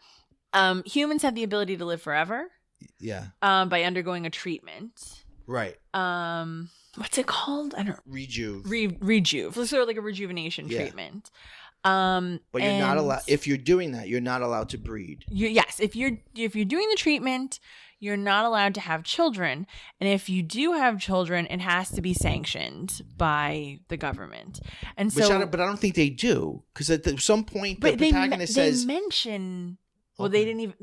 humans have the ability to live forever.
Yeah.
By undergoing a treatment.
Right.
What's it called? I don't.
Rejuve.
Sort of like a rejuvenation treatment.
But you're not allowed. If you're doing that, you're not allowed to breed.
Yes, if you're doing the treatment, you're not allowed to have children, and if you do have children, it has to be sanctioned by the government. And so,
but I don't think they do, because at some point the protagonist says
they mention. Well, they didn't even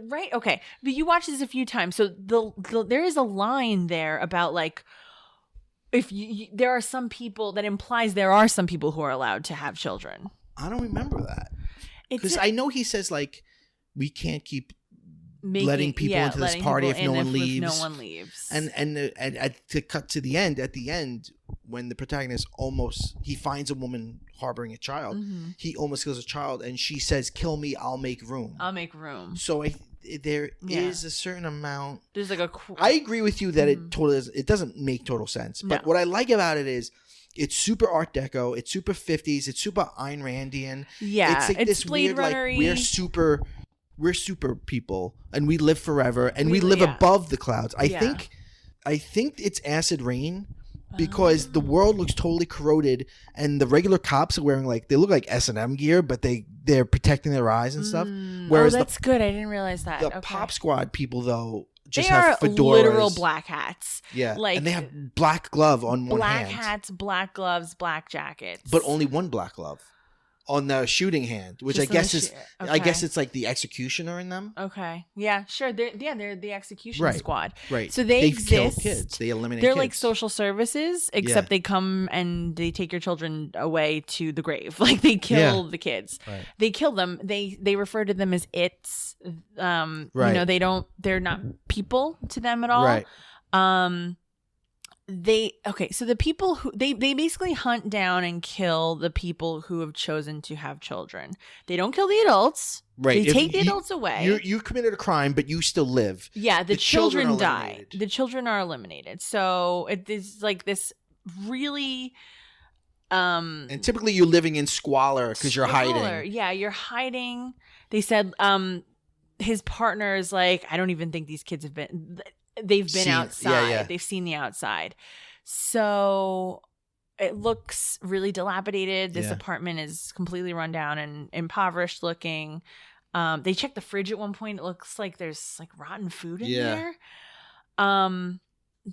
right. Okay, but you watch this a few times, so there is a line there about like. If there are some people that implies there are some people who are allowed to have children.
I don't remember that, because I know he says like we can't keep letting people into this party if no one leaves. And to cut to the end, at the end when the protagonist he finds a woman harboring a child, he almost kills a child, and she says, "Kill me, I'll make room." So there is a certain amount.
There's like
I agree with you that it doesn't make total sense. But what I like about it is it's super Art Deco, it's super 50s, it's super Ayn Randian.
Yeah,
it's like
it's
this
Blade
weird
Runner-y.
like we're super people and we live forever and we live above the clouds. I think it's acid rain. Because the world looks totally corroded, and the regular cops are wearing they look like S&M gear, but they're protecting their eyes and stuff. Whereas
that's good. I didn't realize that.
The Pop Squad people though just
they
have
are
fedoras.
Literal black hats.
Yeah, and they have black glove on one hand.
Black hats, black gloves, black jackets.
But only one black glove. on the shooting hand, which
Just
I guess is
okay.
I guess it's like the executioner in them.
Okay. Yeah, sure. They're the execution squad.
Right.
So they
They've killed
exist.
kids. They eliminate
They're
kids.
like social services, except they come and they take your children away to the grave. Like they kill the kids.
Right.
They kill them. They refer to them as its. You know, they're not people to them at all.
Right.
So the people who they basically hunt down and kill the people who have chosen to have children. They don't kill the adults.
Right.
They take the adults away.
You committed a crime, but you still live.
Yeah, the children die.
eliminated.
The children are eliminated. So it is like this really
And typically you're living in squalor because you're hiding.
Yeah, you're hiding. They said his partner is like, I don't even think these kids they've been outside.
Yeah.
They've seen the outside. So it looks really dilapidated. This apartment is completely run down and impoverished looking. They check the fridge at one point. It looks like there's like rotten food in there.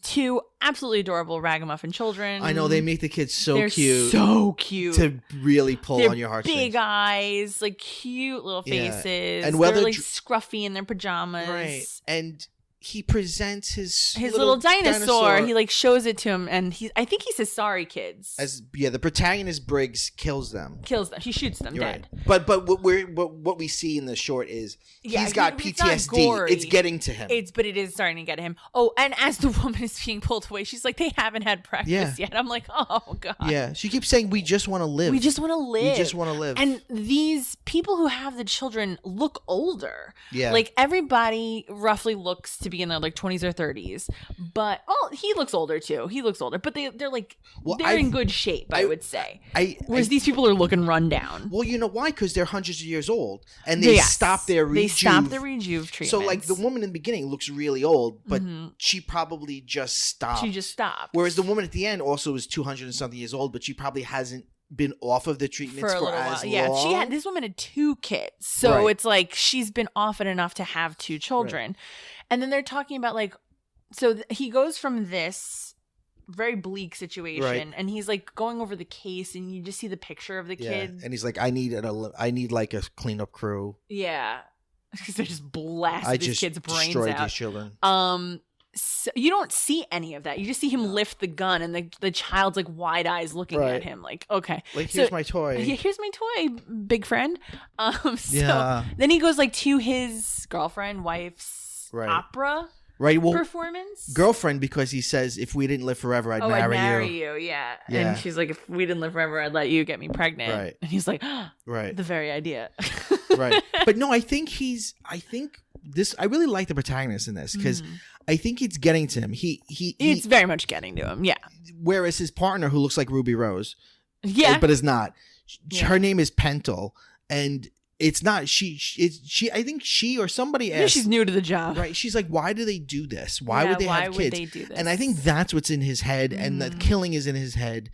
Two absolutely adorable ragamuffin children.
I know, they make the kids
They're
cute.
So cute.
To really pull on your heartstrings.
Big eyes, like cute little faces.
And
they're like scruffy in their pajamas.
Right. And he presents his
little dinosaur. He like shows it to him, and I think he says, "Sorry, kids."
The protagonist Briggs kills them.
He shoots them dead.
But what we see in the short is he's got PTSD. It's getting to him.
But it is starting to get to him. Oh, and as the woman is being pulled away, she's like, "They haven't had breakfast yet." I'm like, "Oh God."
Yeah, she keeps saying, "We just want to live.
We just want to live.
We just want to live."
And these people who have the children look older.
Yeah,
like everybody roughly looks to be in their like 20s or 30s, but he looks older too. He looks older, but they're like they're in good shape, I would say. Whereas these people are looking run down.
Well, you know why? Because they're hundreds of years old, and they stop their rejuve.
They stop the rejuve treatment.
So, like the woman in the beginning looks really old, but she probably just stopped.
She just stopped.
Whereas the woman at the end also is 200 and something years old, but she probably hasn't been off of the treatments for as long.
Yeah, this woman had 2 kids, so it's like she's been off it enough to have 2 children. Right. And then they're talking about like, so he goes from this very bleak situation, and he's like going over the case, and you just see the picture of the kid,
and he's like, I need like a cleanup crew.
Yeah, because they're just blasting these kids' brains
destroyed
out.
These children.
So you don't see any of that. You just see him lift the gun, and the child's like wide eyes looking at him, like, okay,
like here's my toy.
Here's my toy, big friend. So then he goes like to his girlfriend, wife's opera performance.
Girlfriend, because he says, if we didn't live forever, I'd marry
you. Yeah. And she's like, if we didn't live forever, I'd let you get me pregnant.
Right.
And he's like, the very idea.
Right. But no, I really like the protagonist in this, because I think it's getting to him. It's
very much getting to him. Yeah.
Whereas his partner, who looks like Ruby Rose, but is not. Her name is Pentel, and it's not she. I think she or somebody asked.
Yeah, she's new to the job,
right? She's like, why do they do this? Why would they have kids?
They do this?
And I think that's what's in his head, and the killing is in his head.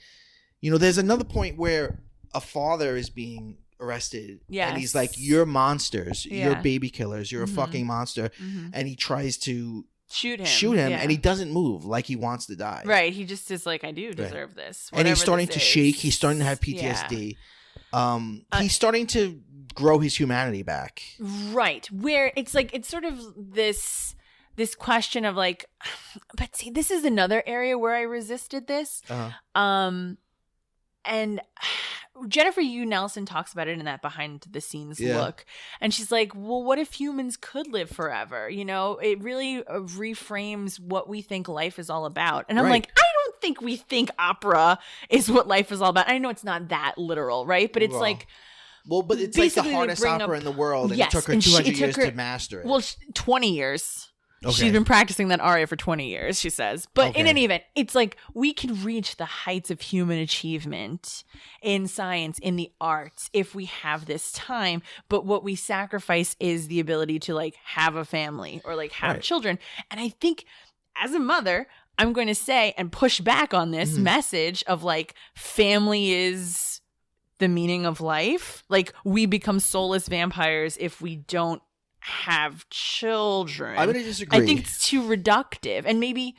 You know, there's another point where a father is being arrested, and he's like, "You're monsters. You're baby killers. You're a fucking monster," and he tries to shoot him, and he doesn't move, like he wants to die.
Right. He just is like, I do deserve this.
And he's starting to shake. He's starting to have PTSD. He's starting to grow his humanity back. Right.
Where it's like, it's sort of this question of like, but see, this is another area where I resisted this. And Jennifer Yu Nelson talks about it in that behind the scenes look. And she's like, well, what if humans could live forever? You know, it really reframes what we think life is all about. And I'm like, I don't think we think opera is what life is all about. I know it's not that literal, right? But it's like,
well, but it's like the hardest opera in the world, and it took her 200 years to master it.
Well, 20 years. Okay. She's been practicing that aria for 20 years, she says. But in any event, it's like we can reach the heights of human achievement in science, in the arts, if we have this time. But what we sacrifice is the ability to like have a family or like have children. And I think as a mother, I'm going to say and push back on this message of like family is the meaning of life. Like we become soulless vampires if we don't have children.
I'm going to disagree.
I think it's too reductive, and maybe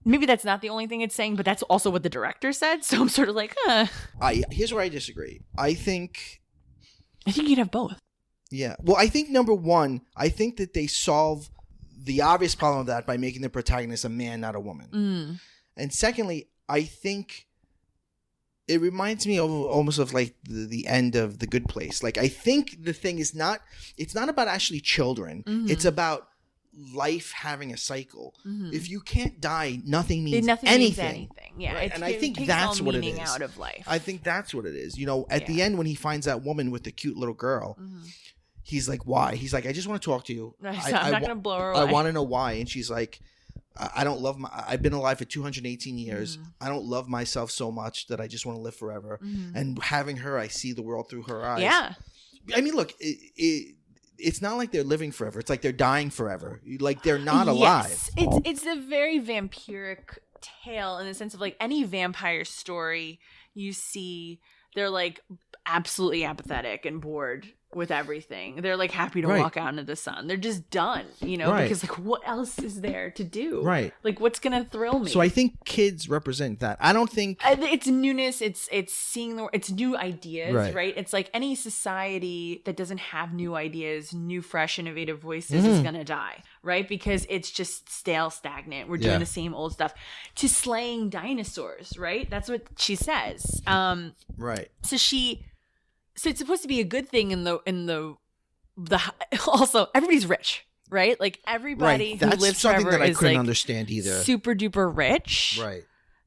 maybe that's not the only thing it's saying, but that's also what the director said. So I'm sort of like,
Here's where I disagree. I think
you'd have both.
Yeah. Well, I think number one, I think that they solve the obvious problem of that by making the protagonist a man, not a woman. And secondly, I think it reminds me of almost of like the end of The Good Place. Like, I think the thing is it's not about actually children. It's about life having a cycle. If you can't die, nothing means anything.
Yeah.
Right? And I think that's what it is.
Out of life.
I think that's what it is. You know, at the end when he finds that woman with the cute little girl, he's like, why? He's like, I just want to talk to you.
I'm not going to blow her away.
I want to know why. And she's like, I've been alive for 218 years. I don't love myself so much that I just want to live forever. And having her, I see the world through her eyes.
Yeah.
I mean, look, it's not like they're living forever. It's like they're dying forever. Like, they're not alive.
It's a very vampiric tale in the sense of like any vampire story you see, they're like absolutely apathetic and bored with everything. They're like happy to walk out into the sun. They're just done, you know, because like what else is there to do? Right. Like what's going to thrill me?
So I think kids represent that. I don't think
it's newness. It's seeing it's new ideas, right? It's like any society that doesn't have new ideas, new, fresh, innovative voices is going to die, right? Because it's just stale, stagnant. We're doing the same old stuff. To slaying dinosaurs, right? That's what she says.
Right.
So it's supposed to be a good thing in the also everybody's rich, right? Like everybody who lives forever
that I
is
couldn't
like
understand either.
Super duper rich.
Right.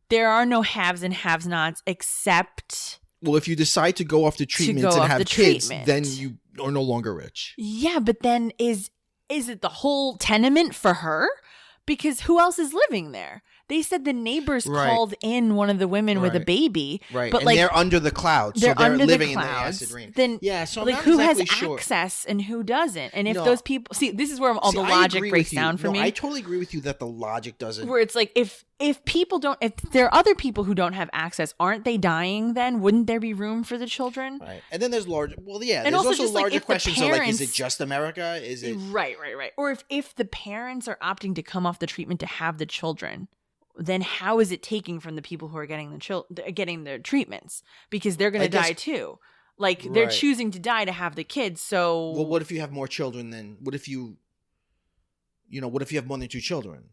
There are no haves and have-nots except
if you decide to go off the treatments and have kids, then you are no longer rich.
Yeah, but then is it the whole tenement for her? Because who else is living there? They said the neighbors called in one of the women with a baby.
Right.
But
and
like
they're under the clouds. So they're living in the acid rain.
Then
so
like who has access and who doesn't? And if those people this is where all the logic breaks down for me.
I totally agree with you that the logic doesn't.
Where it's like if there are other people who don't have access, aren't they dying then? Wouldn't there be room for the children?
Right. And then there's there's also larger questions of like, is it just America? Is it
Right. Or if the parents are opting to come off the treatment to have the children, then how is it taking from the people who are getting getting their treatments? Because they're going to die too. Like they're choosing to die to have the kids. So
what if you have more children than what if you have more than 2 children?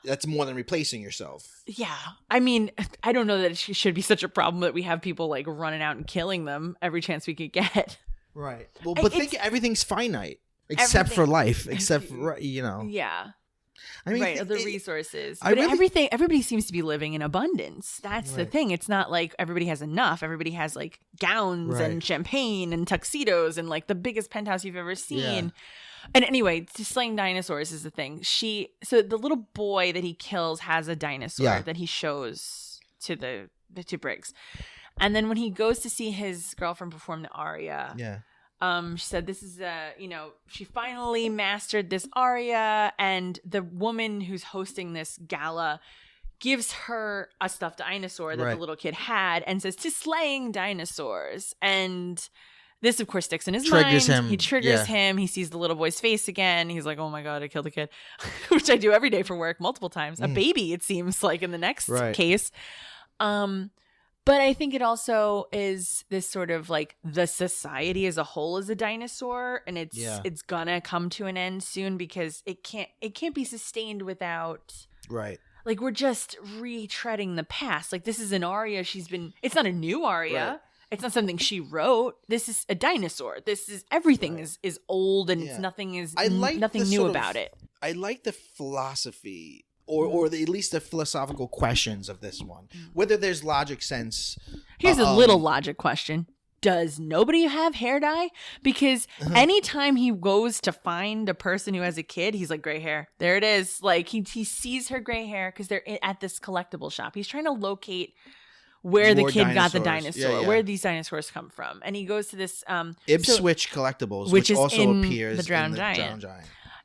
That's more than replacing yourself.
Yeah. I mean, I don't know that it should be such a problem that we have people like running out and killing them every chance we could get.
Right. Well, but think everything's finite except for life, except for,
Yeah.
I mean,
the resources. But everybody seems to be living in abundance. That's the thing. It's not like everybody has enough. Everybody has like gowns and champagne and tuxedos and like the biggest penthouse you've ever seen. Yeah. And anyway, slaying dinosaurs is the thing. So the little boy that he kills has a dinosaur that he shows to Briggs. And then when he goes to see his girlfriend perform the aria, she said this is she finally mastered this aria, and the woman who's hosting this gala gives her a stuffed dinosaur that the little kid had and says, to slaying dinosaurs. And this, of course, sticks in his mind. He triggers him. He sees the little boy's face again. He's like, oh my God, I killed a kid, which I do every day for work multiple times. A baby, it seems like, in the next case. But I think it also is this sort of like the society as a whole is a dinosaur, and it's gonna come to an end soon because it can't be sustained without like we're just retreading the past. Like this is an aria it's not a new aria. Right. It's not something she wrote. This is a dinosaur. This is everything is old and it's nothing new about it.
I like the philosophy or at least the philosophical questions of this one. Whether there's logic sense.
Here's a little logic question. Does nobody have hair dye? Because anytime he goes to find a person who has a kid, he's like, gray hair. There it is. Like he sees her gray hair because they're at this collectible shop. He's trying to locate where the kid got the dinosaur, where these dinosaurs come from. And he goes to this
Ipswich Collectibles, which also appears
the Drowned Giant.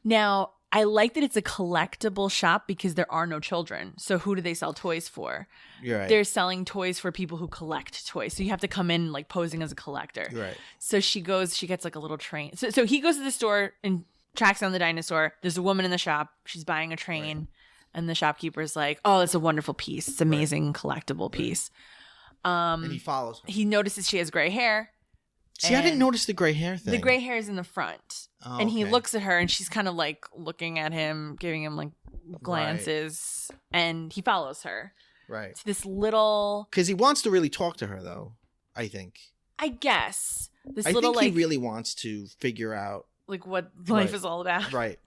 Now, I like that it's a collectible shop because there are no children. So who do they sell toys for?
You're right.
They're selling toys for people who collect toys. So you have to come in like posing as a collector.
Right.
So she gets like a little train. So he goes to the store and tracks down the dinosaur. There's a woman in the shop. She's buying a train. And the shopkeeper's like, oh, it's a wonderful piece. It's amazing collectible piece.
And he follows her.
He notices she has gray hair.
See, I didn't notice the gray hair thing.
The gray hair is in the front.
Oh,
and he
okay.
looks at her and she's kind of like looking at him, giving him like glances. Right. And he follows her.
Right.
To this little...
Because he wants to really talk to her, though, I think.
I guess.
I think he really wants to figure out...
like what life is all about.
Right.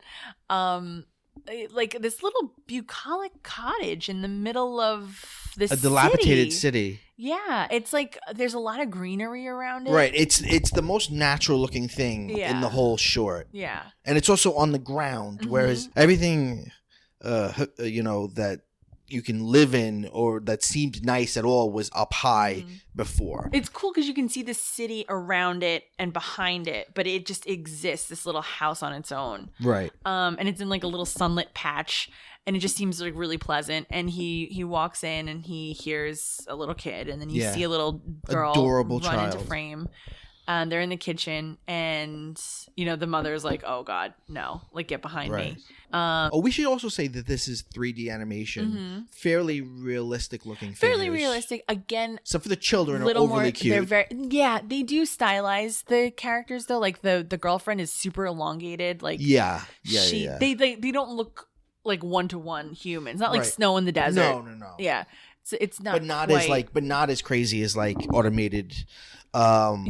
Like this little bucolic cottage in the middle of this
a dilapidated city.
Yeah, it's like there's a lot of greenery around it.
Right, it's the most natural looking thing in the whole short.
Yeah,
and it's also on the ground, whereas everything, that you can live in or that seemed nice at all was up high before.
It's cool because you can see the city around it and behind it, but it just exists, this little house on its own.
Right.
And it's in like a little sunlit patch, and it just seems like really pleasant. And he walks in and he hears a little kid, and then you see a little girl
adorable
run
child.
into frame. And they're in the kitchen, and the mother's like, "Oh God, no! Like, get behind me."
We should also say that this is 3D animation, fairly realistic looking.
Fairly realistic. Again,
except for the children are overly cute.
They're they do stylize the characters though. Like the girlfriend is super elongated. Like they don't look like 1-to-1 human. It's not like snow in the desert.
No.
Yeah, it's not.
But not as crazy as like automated.
No.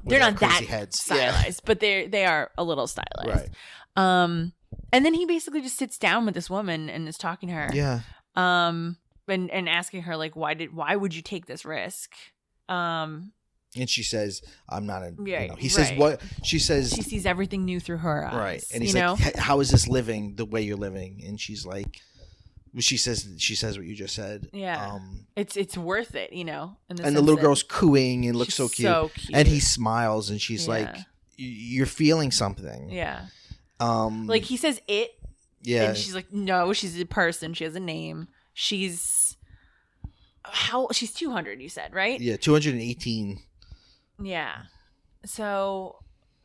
They're not that
heads.
stylized, but they are a little stylized.
Right.
And then he basically just sits down with this woman and is talking to her.
Yeah.
And asking her like, why would you take this risk?
And she says, "I'm not a."
Yeah.
He says what she says.
She sees everything new through her eyes.
Right. And he's like, "How is this living the way you're living?" And she's like. She says what you just said.
Yeah, it's worth it, and
the little girl's cooing and looks so cute.
So cute.
And he smiles, and she's like, "You're feeling something."
Yeah, like he says it.
Yeah,
and she's like, "No, she's a person. She has a name. She's 200. You said, right?
Yeah, 218.
Yeah, so.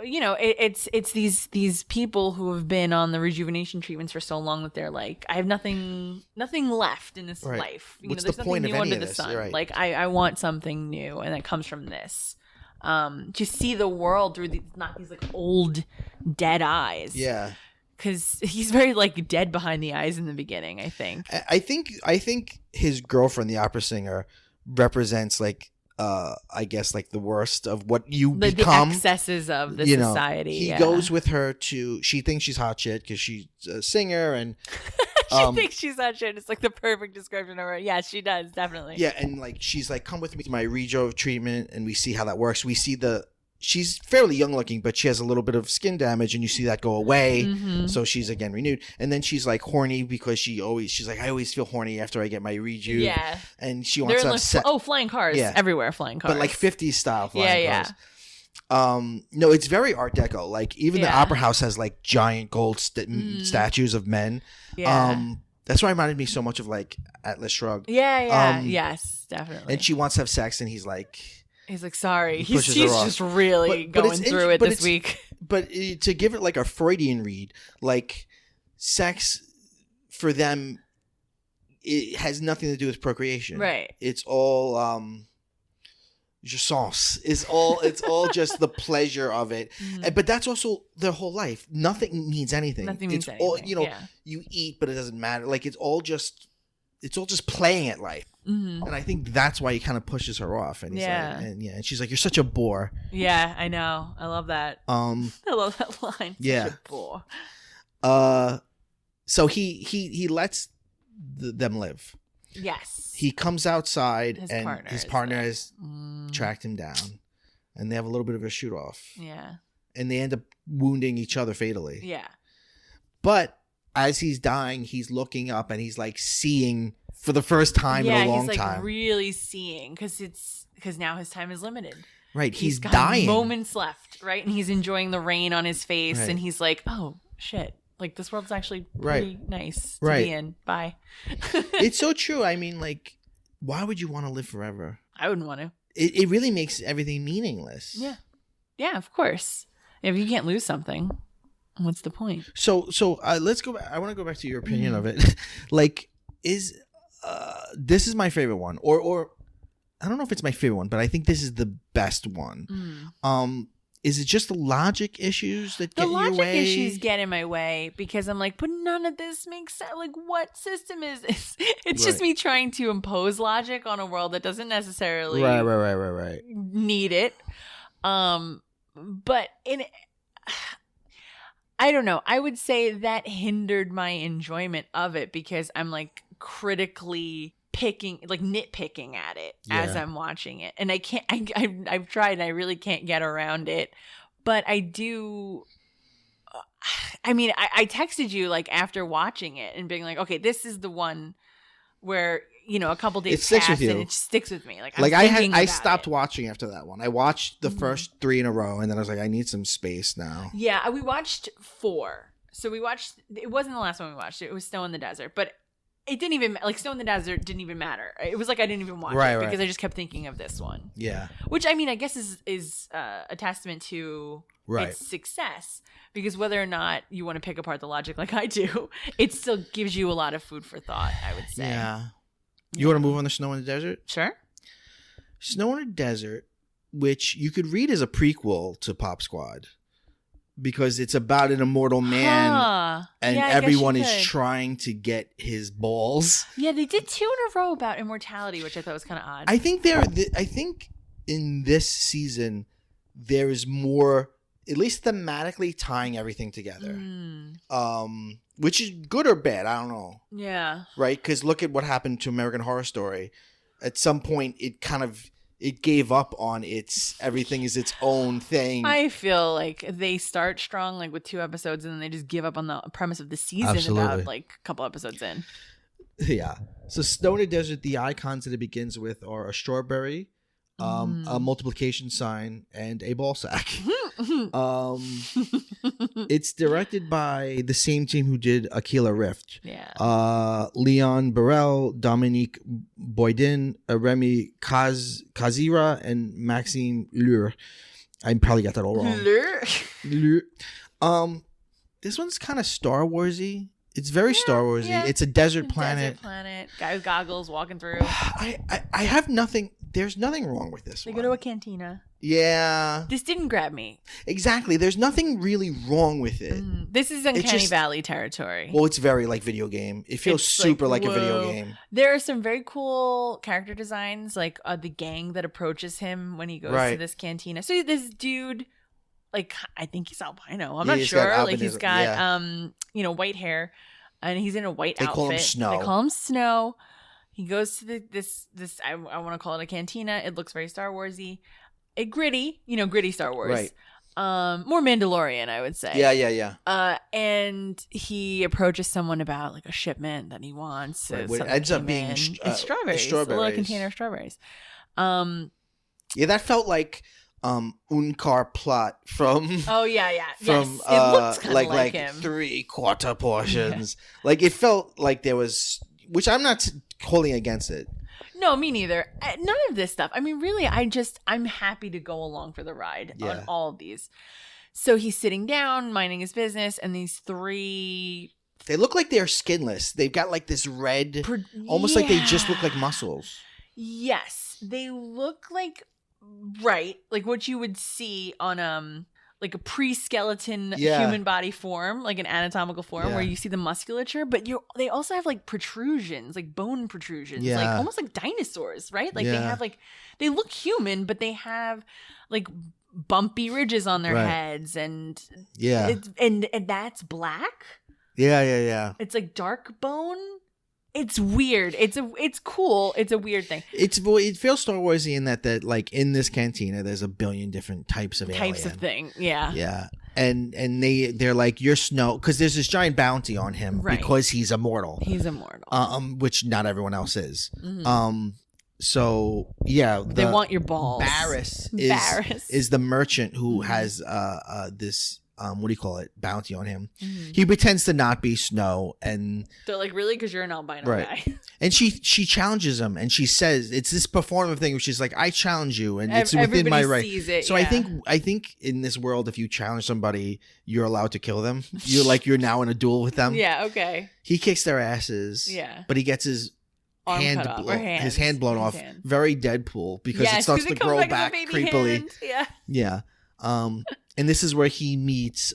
It's these people who have been on the rejuvenation treatments for so long that they're like, I have nothing left in this life.
What's
there's
the point
nothing
of
new
any
under
of
the
this?
sun.
Right.
Like I want something new, and that comes from this. To see the world through not these like old dead eyes.
Yeah.
Because he's very like dead behind the eyes in the beginning. I think
his girlfriend, the opera singer, represents like. I guess like the worst of what you become.
The excesses of the society.
He goes with her she thinks she's hot shit because she's a singer and
she thinks she's hot shit. It's like the perfect description of her. Yeah, she does, definitely.
Yeah, and like she's like, come with me to my rejo treatment, and we see how that works. We see she's fairly young looking, but she has a little bit of skin damage, and you see that go away. So she's again renewed, and then she's like horny because she's like, I always feel horny after I get my reju.
Yeah,
and she wants to have
flying cars everywhere, flying cars,
but like 50s style flying cars. No, it's very Art Deco. Like even the opera house has like giant gold statues of men. Yeah. That's why it reminded me so much of like Atlas Shrugged.
Yeah. Yes, definitely.
And she wants to have sex, and he's like,
sorry. He's just really going through it this week.
But to give it like a Freudian read, like sex for them, it has nothing to do with procreation.
Right.
It's all jouissance. It's all just the pleasure of it. But that's also their whole life. Nothing means anything.
Nothing means anything.
All, you eat, but it doesn't matter. Like it's all just playing at life. And I think that's why he kind of pushes her off. And he's and she's like, "You're such a bore."
Yeah, I know. I love that. I love that line.
Yeah.
Such a bore.
So he lets them live.
Yes.
He comes outside, his partner
there.
has tracked him down, and they have a little bit of a shoot off.
Yeah.
And they end up wounding each other fatally.
Yeah.
But as he's dying, he's looking up and he's like seeing for the first time in a long time. Yeah, he's like
really seeing because now his time is limited.
Right, he's
got
dying.
Moments left, right? And he's enjoying the rain on his face, and he's like, "Oh shit! Like this world's actually pretty nice to be in." Bye.
It's so true. I mean, like, why would you want to live forever?
I wouldn't want to.
It really makes everything meaningless.
Yeah, of course. If you can't lose something. What's the point?
So let's go back. I want to go back to your opinion of it. Like, is this is my favorite one, or I don't know if it's my favorite one, but I think this is the best one. Is it just the logic issues that get in your way? The logic
issues get in my way because I'm like, but none of this makes sense. Like, what system is this? It's just me trying to impose logic on a world that doesn't necessarily need it. But I don't know. I would say that hindered my enjoyment of it because I'm like critically nitpicking at it as I'm watching it, and I can't. I've tried. And I really can't get around it, but I do. I mean, I texted you like after watching it and being like, okay, this is the one where a couple days pass and it sticks with me. Like
I stopped watching after that one. I watched the first 3 in a row, and then I was like, I need some space now.
Yeah, we watched 4. So we watched. It wasn't the last one we watched. It was Snow in the Desert, but. It didn't even Snow in the Desert didn't even matter. It was like I didn't even watch it because I just kept thinking of this one.
Yeah,
which I mean, I guess is a testament to its success because whether or not you want to pick apart the logic like I do, it still gives you a lot of food for thought. I would say.
Yeah. You want to move on to Snow in the Desert?
Sure.
Snow in the Desert, which you could read as a prequel to Pop Squad. Because it's about an immortal man and everyone is trying to get his balls.
Yeah, they did 2 in a row about immortality, which I thought was kind of odd.
I think in this season there is more, at least thematically, tying everything together. Which is good or bad, I don't know.
Yeah.
Right? Because look at what happened to American Horror Story. At some point, it gave up on everything is its own thing.
I feel like they start strong, like with 2 episodes, and then they just give up on the premise of the season about like a couple episodes in.
Yeah. So Snow in the Desert, the icons that it begins with are a strawberry, a multiplication sign, and a ball sack. It's directed by the same team who did Aquila Rift.
Yeah.
Leon Burrell, Dominique Boydin, Remy Kazira, and Maxime Lure. I probably got that all wrong. Lure. This one's kind of Star Warsy. It's very Star Warsy. Yeah. It's a desert planet.
Guy with goggles walking through.
I have nothing. There's nothing wrong with this one.
They go to a cantina.
Yeah.
This didn't grab me.
Exactly. There's nothing really wrong with it.
This is Uncanny Valley territory.
Well, it's very like video game. It feels super like a video game.
There are some very cool character designs, like the gang that approaches him when he goes to this cantina. So this dude, like, I think he's albino. I'm not sure. Like he's got white hair, and he's in a white outfit.
They call him Snow.
They call him Snow. He goes to this I want to call it a cantina. It looks very Star Warsy. Gritty Star Wars.
Right.
More Mandalorian, I would say.
Yeah.
And he approaches someone about like a shipment that he wants.
Right. It ends up being
it's strawberries. A little container of strawberries.
Yeah, that felt like Unkar plot from.
Oh yeah.
From
yes. It looks kind of like him.
3/4 portions. Like it felt like there was, which I'm not holding against it.
No, me neither. None of this stuff. I mean, really, I'm happy to go along for the ride on all of these. So he's sitting down, minding his business, and these 3...
They look like they're skinless. They've got like this red, almost like they just look like muscles.
Yes. They look like, like what you would see on like a pre-skeleton human body form, like an anatomical form where you see the musculature, but they also have like protrusions, like bone protrusions, like almost like dinosaurs, right? Like they have like, they look human, but they have like bumpy ridges on their heads and and that's black.
Yeah.
It's like dark bone. It's weird. It's cool. It's a weird thing.
It feels Star Warsy in that like in this cantina, there's a billion different types of alien.
Types of thing. Yeah.
Yeah. And they're like, you're Snow, because there's this giant bounty on him because he's immortal.
He's immortal.
Which not everyone else is.
Mm-hmm.
So yeah,
they want your balls.
Barris is the merchant who has this what do you call it, bounty on him. He pretends to not be Snow, and
they're like, really, because you're an albino guy.
And she challenges him, and she says it's this performative thing where she's like, I challenge you, and it's within my right. So I think in this world, if you challenge somebody, you're allowed to kill them. You're now in a duel with them.
Yeah, okay.
He kicks their asses.
Yeah.
But he gets his hand blown off.
Hand.
Very Deadpool, because it starts to grow back creepily.
Hand. Yeah.
Yeah. And this is where he meets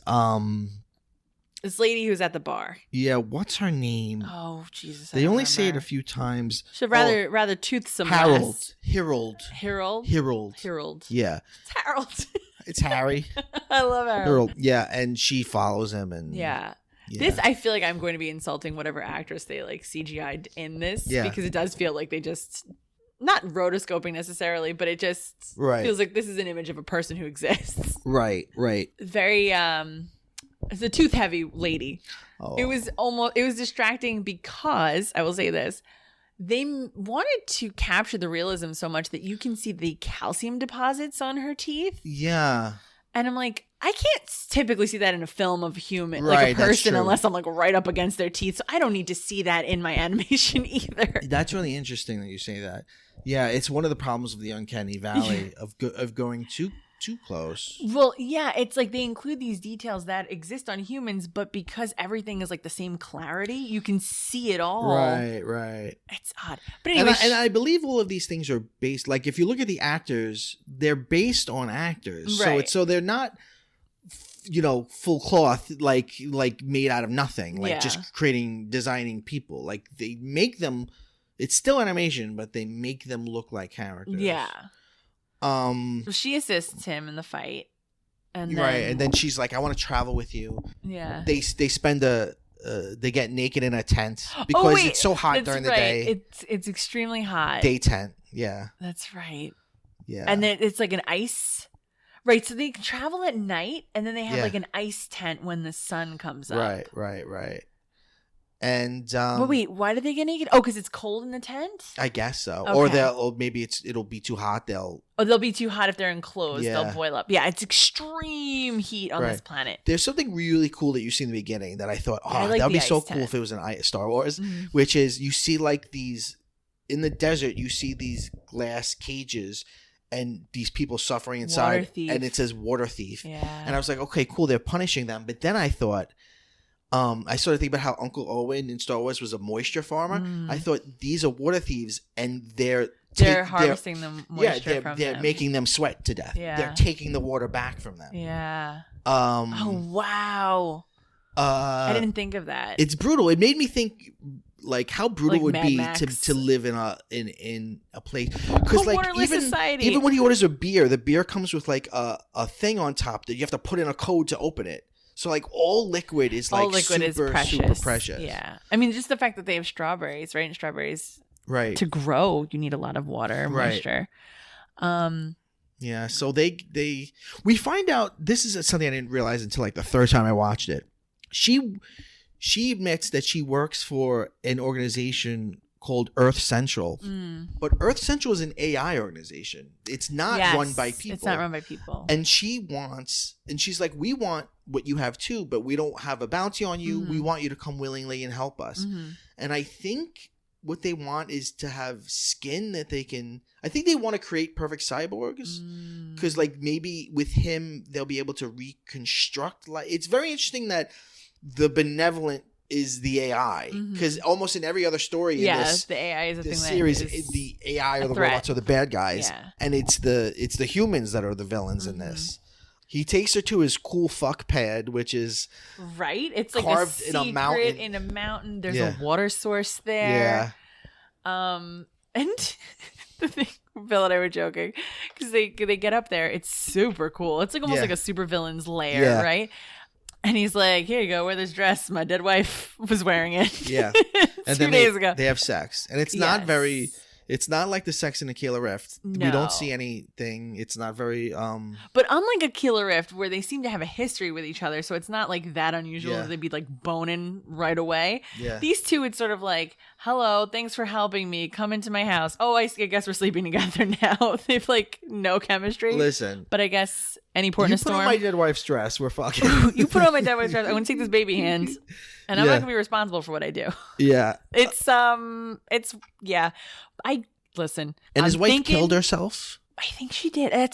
this lady who's at the bar.
Yeah, what's her name?
Oh, Jesus.
They only say it a few times.
She's rather toothsome.
Harold. Yeah.
It's Harold.
It's Harry.
I love Harold.
Yeah, and she follows him, and
yeah. This, I feel like I'm going to be insulting whatever actress they like CGI'd in this, because it does feel like they just, not rotoscoping necessarily, but it just feels like this is an image of a person who exists. Right. Very it's a tooth heavy lady. Oh. It was distracting, because I will say this, they wanted to capture the realism so much that you can see the calcium deposits on her teeth. Yeah. And I'm like, I can't typically see that in a film of human, like a person, unless I'm like right up against their teeth. So I don't need to see that in my animation either. That's really interesting that you say that. Yeah, it's one of the problems of the Uncanny Valley of going too close. Well, yeah, it's like they include these details that exist on humans, but because everything is like the same clarity, you can see it all. Right. It's odd. But anyway, and I believe all of these things are based, like if you look at the actors, they're based on actors. Right. So they're not, full cloth, like made out of nothing, like just designing people. Like they make them, it's still animation, but they make them look like characters. Yeah. So she assists him in the fight, and then she's like, I want to travel with you. Yeah. They spend they get naked in a tent because it's so hot during the day. It's extremely hot. Day tent. Yeah. That's right. Yeah. And then it's like an ice. Right. So they travel at night, and then they have like an ice tent when the sun comes up. Right. And wait, why did they get naked? Oh, because it's cold in the tent? I guess so. Okay. Or maybe it'll be too hot. They'll be too hot if they're enclosed. Yeah. They'll boil up. Yeah, it's extreme heat on this planet. There's something really cool that you see in the beginning that I thought, that would be so cool if it was an Star Wars, which is you see like these in the desert. You see these glass cages. And these people suffering inside, and it says water thief. Yeah. And I was like, okay, cool, they're punishing them. But then I thought, I started thinking about how Uncle Owen in Star Wars was a moisture farmer. I thought these are water thieves, and they're harvesting the moisture from them. They're making them sweat to death. Yeah. They're taking the water back from them. Yeah. Oh wow. I didn't think of that. It's brutal. It made me think. Like how brutal it would be to live in a place, because like even when he orders a beer, the beer comes with like a thing on top that you have to put in a code to open it. So like all liquid is super precious. Yeah, I mean just the fact that they have strawberries, right? And strawberries, to grow, you need a lot of water, moisture. Yeah, so we find out, this is something I didn't realize until like the third time I watched it. She admits that she works for an organization called Earth Central. But Earth Central is an AI organization. It's not run by people. It's not run by people. And she's like, we want what you have too, but we don't have a bounty on you. We want you to come willingly and help us. And I think what they want is to have skin that they can, I think they want to create perfect cyborgs. Because like maybe with him, they'll be able to reconstruct. It's very interesting that the benevolent is the AI, because almost in every other story in this, the AI is a thing series, the AI or the robots are the bad guys, and it's the humans that are the villains in this. He takes her to his cool fuck pad, which is it's like carved in a mountain. There's a water source there. And the thing, Bill and I were joking because they get up there. It's super cool. It's like almost like a super villain's lair, right? And he's like, here you go, wear this dress. My dead wife was wearing it. Yeah. And 2 days ago. They have sex. And it's not it's not like the sex in Aquila Rift. No. We don't see anything. It's not very But unlike Aquila Rift, where they seem to have a history with each other, so it's not like that unusual that they'd be like boning right away. Yeah. These two, it's sort of like, hello, thanks for helping me. Come into my house. Oh, I guess we're sleeping together now. They've like no chemistry.
Listen.
But I guess any port in a storm.
You put on my dead wife's dress. We're fucking.
You put on my dead wife's dress. I'm going to take this baby hand. And I'm not going to be responsible for what I do.
Yeah.
Listen.
And his wife killed herself?
I think she did. I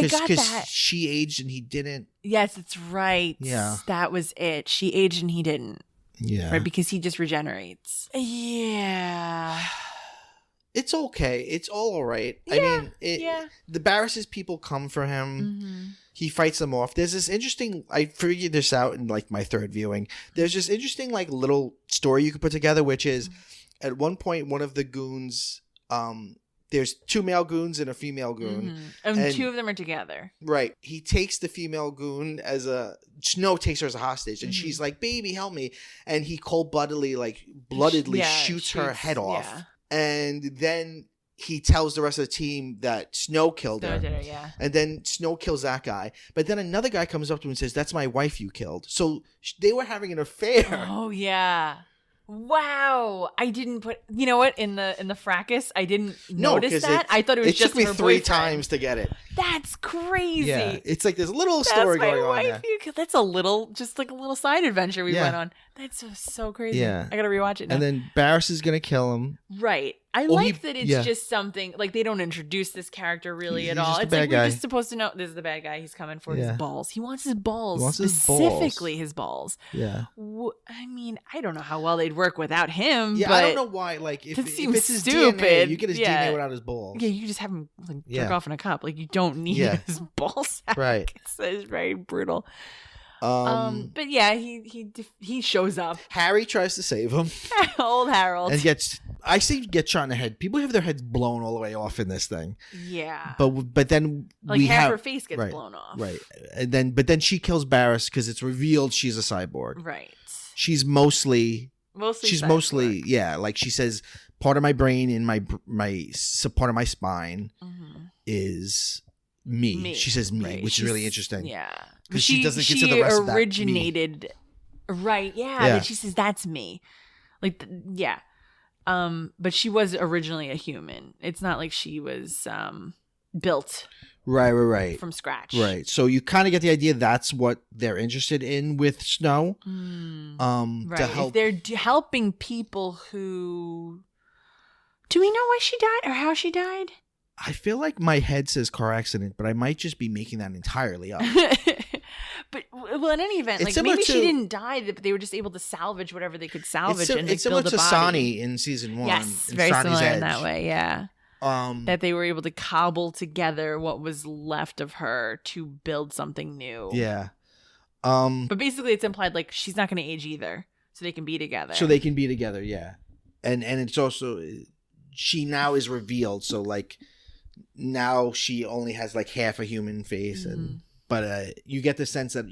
got that.
She aged and he didn't.
Yes, it's right.
Yeah.
That was it. She aged and he didn't.
Yeah.
Right, because he just regenerates. Yeah.
It's okay. It's all right.
Yeah,
I mean, the Barris's people come for him.
Mm-hmm.
He fights them off. There's this interesting, I figured this out in like my third viewing. There's this interesting like little story you could put together, which is at one point, one of the goons, there's 2 male goons and a female goon.
Mm-hmm. And 2 of them are together.
Right. He takes the female goon Snow takes her as a hostage, and she's like, baby, help me. And he cold-bloodedly shoots her head off. Yeah. And then he tells the rest of the team that Snow killed her.
Yeah.
And then Snow kills that guy. But then another guy comes up to him and says, that's my wife you killed. So they were having an affair.
Oh, yeah. Wow, I didn't put. You know what? In the fracas, I didn't notice that. I thought it was just her boyfriend.
It took me 3 times to get it.
That's crazy.
Yeah, it's like this little story going on there.
That's a little side adventure we went on. That's so crazy. Yeah, I gotta rewatch it now.
And then Barris is gonna kill him.
Right. I like that it's just something like they don't introduce this character really at all. It's like we're just supposed to know this is the bad guy. He's coming for his balls. He wants his balls. Specifically his balls.
Yeah.
I mean, I don't know how well they'd work without him.
Yeah,
but
I don't know why. Like if it's his
stupid.
DNA, you get his DNA without his balls.
Yeah, you can just have him jerk off in a cup. Like you don't need his ball sack.
Right.
It's very brutal. But yeah, he shows up.
Harry tries to save him.
Old Harold.
And gets shot in the head. People have their heads blown all the way off in this thing.
Yeah.
But then
like half her face gets blown off.
Right. And then she kills Barris because it's revealed she's a cyborg.
Right.
She's mostly like she says part of my brain and my part of my spine is me. She says me, which is really interesting.
Yeah.
Because she doesn't get to the rest of that.
She originated. Right. Yeah. But she says that's me. Like, yeah. But she was originally a human. It's not like she was built.
Right.
From scratch.
Right. So you kind of get the idea that's what they're interested in with Snow.
Right.
To help.
If they're helping people who. Do we know why she died or how she died?
I feel like my head says car accident, but I might just be making that entirely up.
But in any event,
it's
like maybe she didn't die, but they were just able to salvage whatever they could salvage and
it's similar
build a
to
body.
Sonny in season 1.
Yes, very
Sonny's
similar
Edge.
in that way. Yeah. That they were able to cobble together what was left of her to build something new.
Yeah.
But basically, it's implied like she's not going to age either, so they can be together.
Yeah. And it's also she now is revealed, so like now she only has like half a human face, but you get the sense that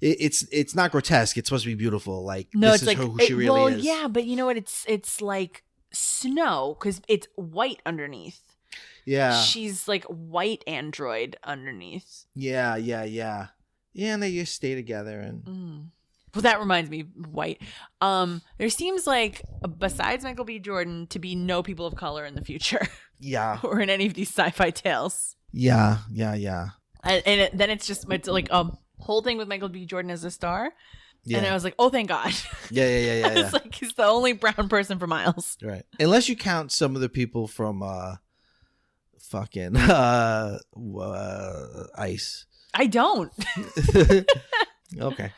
it's not grotesque. It's supposed to be beautiful. Like this is who she really is.
Yeah, but you know what? It's like Snow because it's white underneath.
Yeah,
she's like white android underneath.
Yeah, and they just stay together and.
Well, that reminds me, white. There seems like, besides Michael B. Jordan, to be no people of color in the future.
Yeah.
Or in any of these sci-fi tales.
Yeah.
And then it's just like a whole thing with Michael B. Jordan as a star. Yeah. And I was like, oh, thank God.
Yeah.
It's like he's the only brown person for miles.
Right. Unless you count some of the people from fucking Ice.
I don't.
Okay.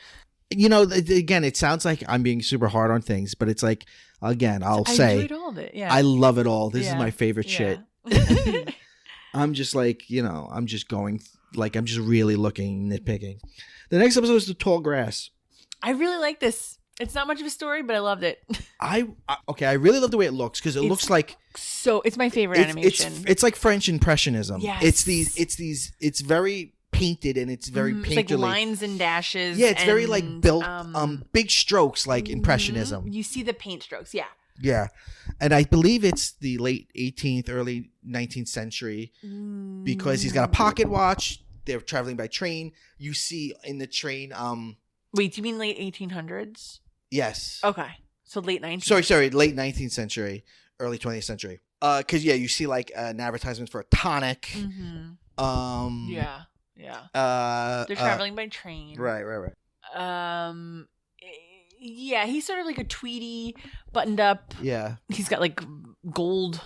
You know, again, it sounds like I'm being super hard on things, but it's like, again, I
enjoyed all of it. Yeah.
I love it all. This is my favorite shit. I'm just like, I'm just going, like, I'm just really nitpicking. The next episode is The Tall Grass.
I really like this. It's not much of a story, but I loved it. I
really love the way it looks because it looks like.
So it's my favorite animation.
It's like French Impressionism.
Yes.
It's very painted and it's very painterly.
It's like lines and dashes.
Yeah, it's very like built big strokes like Impressionism.
You see the paint strokes, yeah.
Yeah. And I believe it's the late 18th, early 19th century because he's got a pocket watch. They're traveling by train. You see in the train
Wait, do you mean late 1800s?
Yes.
Okay. So late 19th.
Sorry, late 19th century, early 20th century. Because you see like an advertisement for a tonic.
Mm-hmm. Yeah. They're traveling by train.
Right.
Yeah, he's sort of like a tweedy, buttoned up.
Yeah.
He's got like gold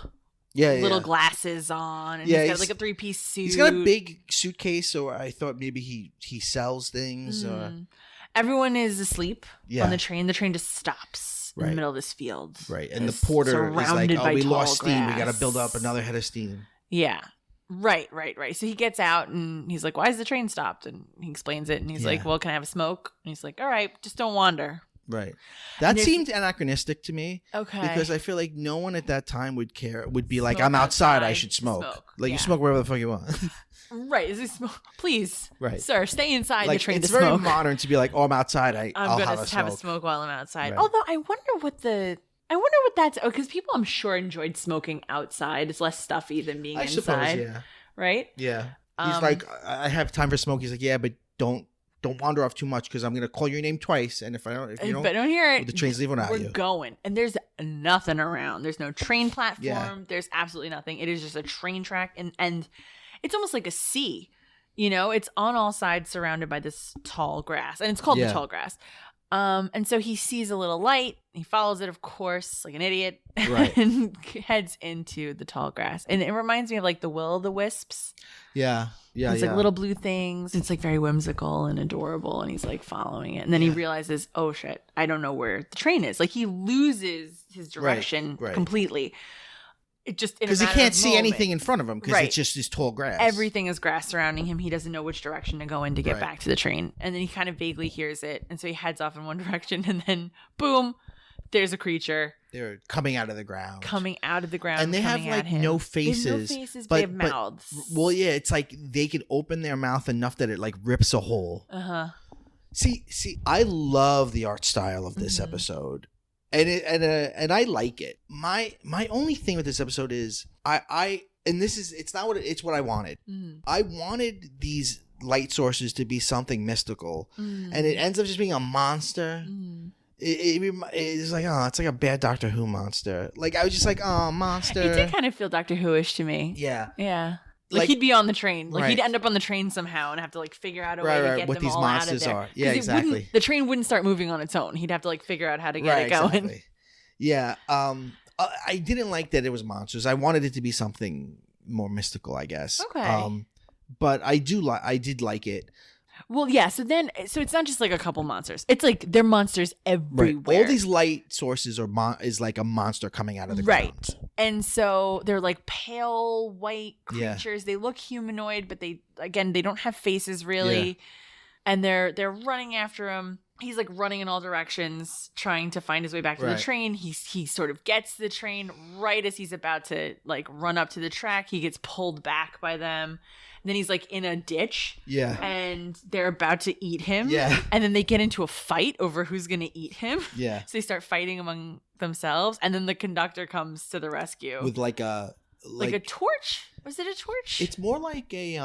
little glasses on. And he's got like a 3-piece suit.
He's got a big suitcase, so I thought maybe he sells things.
Everyone is asleep on the train. The train just stops in the middle of this field.
Right. And the porter is like, oh, we lost steam. We got to build up another head of steam.
Yeah. Right. So he gets out and he's like, why is the train stopped? And he explains it. And he's like, well, can I have a smoke? And he's like, all right, just don't wander.
Right. That seemed anachronistic to me.
Okay.
Because I feel like no one at that time would be like,
Smoke
I'm outside, I should smoke. Like, you smoke wherever the fuck you want.
Right. Is it smoke? Please.
Right.
Sir, stay inside the train to
smoke. It's very
smoke.
modern to be like, oh, I'm outside, I'll
going
have
to have a smoke while I'm outside.
Right.
Although I wonder what that's, because people I'm sure enjoyed smoking outside. It's less stuffy than being inside.
I suppose, yeah.
Right?
Yeah. He's like, I have time for smoke. He's like, yeah, but don't wander off too much because I'm going to call your name twice. And if you don't
hear it,
the train's leaving without you.
We're going. And there's nothing around. There's no train platform. Yeah. There's absolutely nothing. It is just a train track. And it's almost like a sea. It's on all sides surrounded by this tall grass. And it's called the tall grass. And so he sees a little light. He follows it, of course, like an idiot,
right.
and heads into the tall grass. And it reminds me of like the Will-o'-the-Wisps.
Yeah.
It's like little blue things. It's like very whimsical and adorable. And he's like following it. And then he realizes, oh shit, I don't know where the train is. Like he loses his direction completely. It just
because he can't see anything in front of him because it's just this tall grass.
Everything is grass surrounding him. He doesn't know which direction to go in to get back to the train. And then he kind of vaguely hears it. And so he heads off in one direction and then boom, there's a creature.
They're coming out of the ground.
And
they have like no faces.
They have mouths.
Well, yeah, it's like they can open their mouth enough that it like rips a hole. See, I love the art style of this episode. And I like it. My only thing with this episode is it's what I wanted. I wanted these light sources to be something mystical, and it ends up just being a monster. It's like, oh, it's like a bad Doctor Who monster. Like I was just like, oh, monster.
It did kind of feel Doctor Who-ish to me.
Yeah.
Like he'd be on the train. Like he'd end up on the train somehow and have to like figure out a way to get
what
them
these
all
monsters
out of there.
are. Yeah, exactly.
The train wouldn't start moving on its own. He'd have to like figure out how to get it going.
Exactly. Yeah. I didn't like that it was monsters. I wanted it to be something more mystical, I guess.
Okay.
But I did like it.
Well, yeah. So it's not just like a couple monsters. It's like they're monsters everywhere.
Right. All these light sources is like a monster coming out of the ground.
Right. And so they're like pale white creatures. They look humanoid, but they don't have faces really. Yeah. And they're running after him. He's like running in all directions, trying to find his way back to the train. He sort of gets to the train right as he's about to like run up to the track. He gets pulled back by them. And then he's like in a ditch. Yeah. And they're about to eat him. Yeah. And then they get into a fight over who's going to eat him. Yeah. So they start fighting among themselves. And then the conductor comes to the rescue.
With like a
torch? Was it a torch?
It's more like a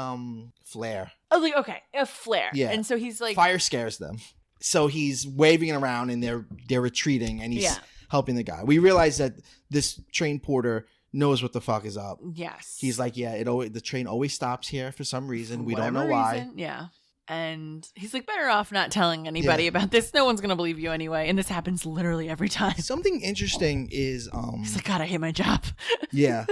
flare.
Oh, like, okay. A flare.
Yeah.
And so he's like...
Fire scares them. So he's waving it around and they're retreating and he's helping the guy. We realize that this train porter knows what the fuck is up.
Yes.
He's like, the train always stops here for some reason. We don't know why.
Yeah. And he's like, better off not telling anybody about this. No one's going to believe you anyway. And this happens literally every time.
Something interesting is...
he's like, God, I hate my job.
Yeah.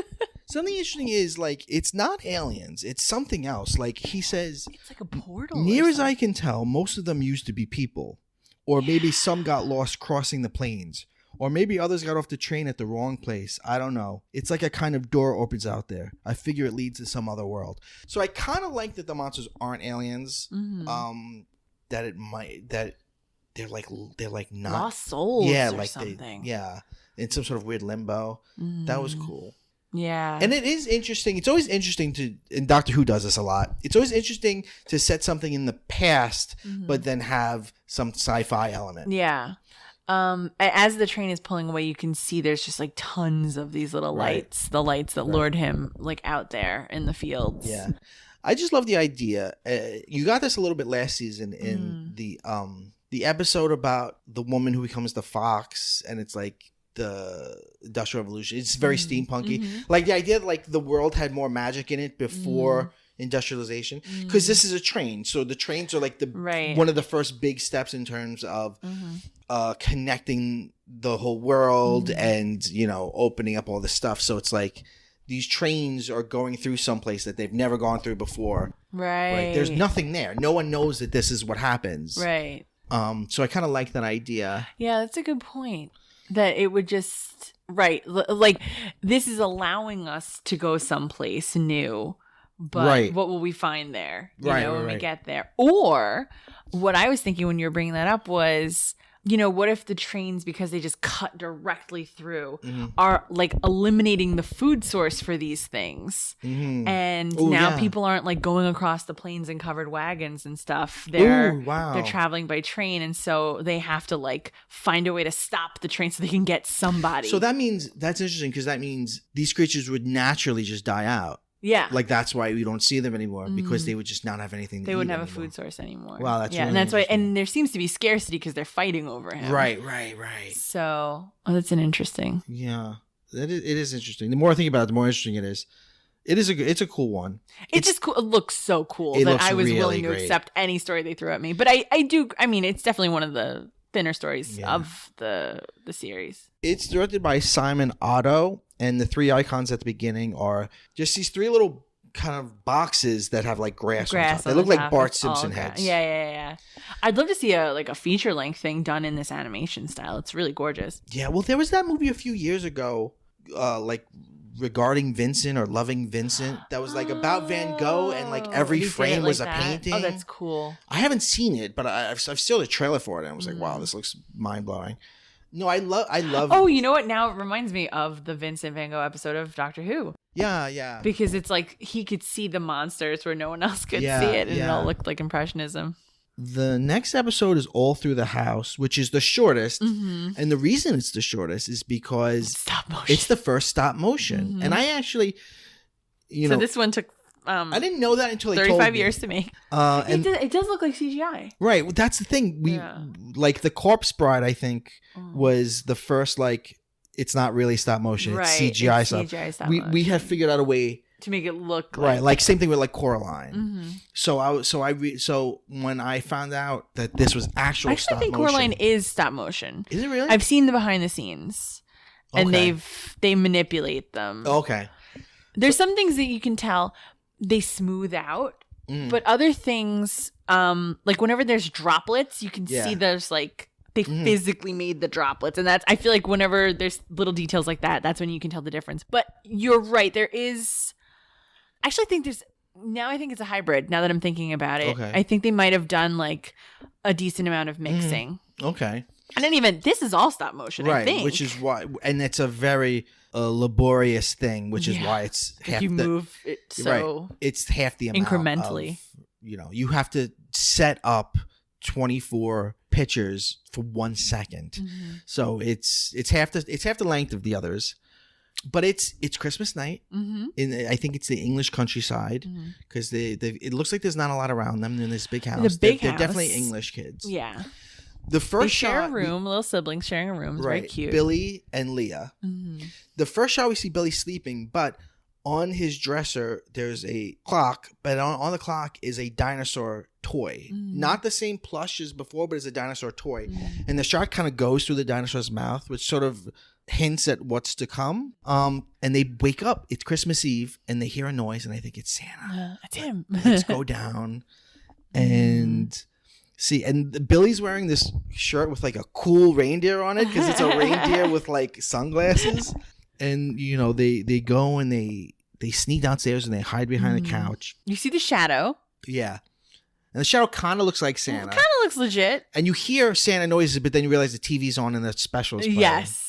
Something interesting is, like, it's not aliens. It's something else. Like, he says...
It's like a portal.
Near as I can tell, most of them used to be people. Or maybe some got lost crossing the plains. Or maybe others got off the train at the wrong place. I don't know. It's like a kind of door opens out there. I figure it leads to some other world. So I kind of like that the monsters aren't aliens. Mm-hmm. That they're like not
lost souls.
Yeah,
or
like
something.
In some sort of weird limbo. Mm. That was cool.
Yeah.
And it is interesting. It's always interesting and Doctor Who does this a lot. It's always interesting to set something in the past, but then have some sci-fi element.
Yeah. As the train is pulling away, you can see there's just like tons of these little lights, the lights that lured him like out there in the fields.
Yeah. I just love the idea. You got this a little bit last season in the The episode about the woman who becomes the fox, and it's like the Industrial Revolution. It's very steampunky.
Mm-hmm.
Like the idea that like the world had more magic in it before industrialization, because this is a train. So the trains are like the one of the first big steps in terms of connecting the whole world and, you know, opening up all this stuff. So it's like these trains are going through someplace that they've never gone through before.
Right.
There's nothing there. No one knows that this is what happens.
Right.
So I kind of like that idea.
Yeah, that's a good point. That it would just like this is allowing us to go someplace new, but what will we find there? You know, when we get there? Or what I was thinking when you were bringing that up was, you know, what if the trains, because they just cut directly through, are like eliminating the food source for these things, and now people aren't like going across the plains in covered wagons and stuff. They're traveling by train, and so they have to like find a way to stop the train so they can get somebody.
So that means that's interesting, because that means these creatures would naturally just die out.
Yeah.
Like that's why we don't see them anymore, because they would just not have anything to eat.
They wouldn't have
anymore.
a food source anymore.
Wow, that's really
and that's why, and there seems to be scarcity because they're fighting over him.
Right.
So that's an interesting.
Yeah, it is interesting. The more I think about it, the more interesting it is. It's a cool one.
It's just cool. It looks so cool that I was really willing to accept any story they threw at me. But I do. I mean, it's definitely one of the thinner stories of the series. It's
directed by Simon Otto, and the three icons at the beginning are just these three little kind of boxes that have like grass on top. They look like Bart Simpson heads.
Yeah. I'd love to see a feature length thing done in this animation style. It's really gorgeous.
Yeah, well, there was that movie a few years ago, like regarding Vincent or Loving Vincent, that was like about Van Gogh, and like every frame was a painting.
Oh, that's cool.
I haven't seen it, but I've seen the trailer for it, and I was like, wow, this looks mind blowing. No, I love.
Oh, you know what? Now it reminds me of the Vincent Van Gogh episode of Doctor Who.
Yeah.
Because it's like he could see the monsters where no one else could see it, and it all looked like impressionism.
The next episode is All Through the House, which is the shortest. And the reason it's the shortest is because
stop motion.
It's the first stop motion. And I actually,
so this one took
I didn't know that until
35 years to make.
And
it does look like CGI.
Right. Well, that's the thing. We like the Corpse Bride, I think, was the first like it's not really stop motion. It's CGI stuff.
CGI stop
we have figured out a way
to make it look
like same thing with like Coraline. So when I found out that this was stop motion.
I think Coraline is stop motion.
Is it really?
I've seen the behind the scenes, and they manipulate them.
Okay.
There's some things that you can tell they smooth out, but other things, like whenever there's droplets, you can see there's like they physically made the droplets, and that's I feel like whenever there's little details like that, that's when you can tell the difference. But you're right, there is. Actually, I think it's a hybrid. Now that I'm thinking about it, I think they might have done like a decent amount of mixing.
Okay.
And then this is all stop motion, I think.
Which is why, and it's a very laborious thing, which is why it's half
move it so
it's half the amount
incrementally.
You have to set up 24 pictures for 1 second, so it's half the length of the others. But it's Christmas night. I think it's the English countryside, because it looks like there's not a lot around them in this big house. They're definitely English kids.
Yeah.
The first
shot, share a room, little siblings sharing a room. It's very cute.
Billy and Leah. The first shot we see Billy sleeping, but on his dresser there's a clock, but on the clock is a dinosaur toy. Not the same plush as before, but it's a dinosaur toy. And the shot kind of goes through the dinosaur's mouth, which sort of hints at what's to come. And they wake up. It's Christmas Eve, and they hear a noise, and I think it's Santa.
It's him.
Let's go down and see. And Billy's wearing this shirt with like a cool reindeer on it, because it's a reindeer with like sunglasses. And they go and they sneak downstairs and they hide behind the couch.
You see the shadow.
Yeah. And the shadow kind of looks like Santa.
Kind of looks legit.
And you hear Santa noises, but then you realize the TV's on and the special is playing.
Yes.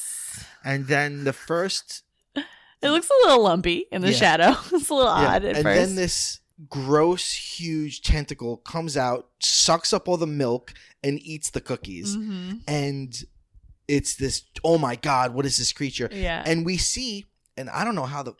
And then the first...
It looks a little lumpy in the shadow. It's a little odd at first.
And then this gross, huge tentacle comes out, sucks up all the milk, and eats the cookies. And it's this, oh my God, what is this creature?
Yeah.
And we see, and I don't know how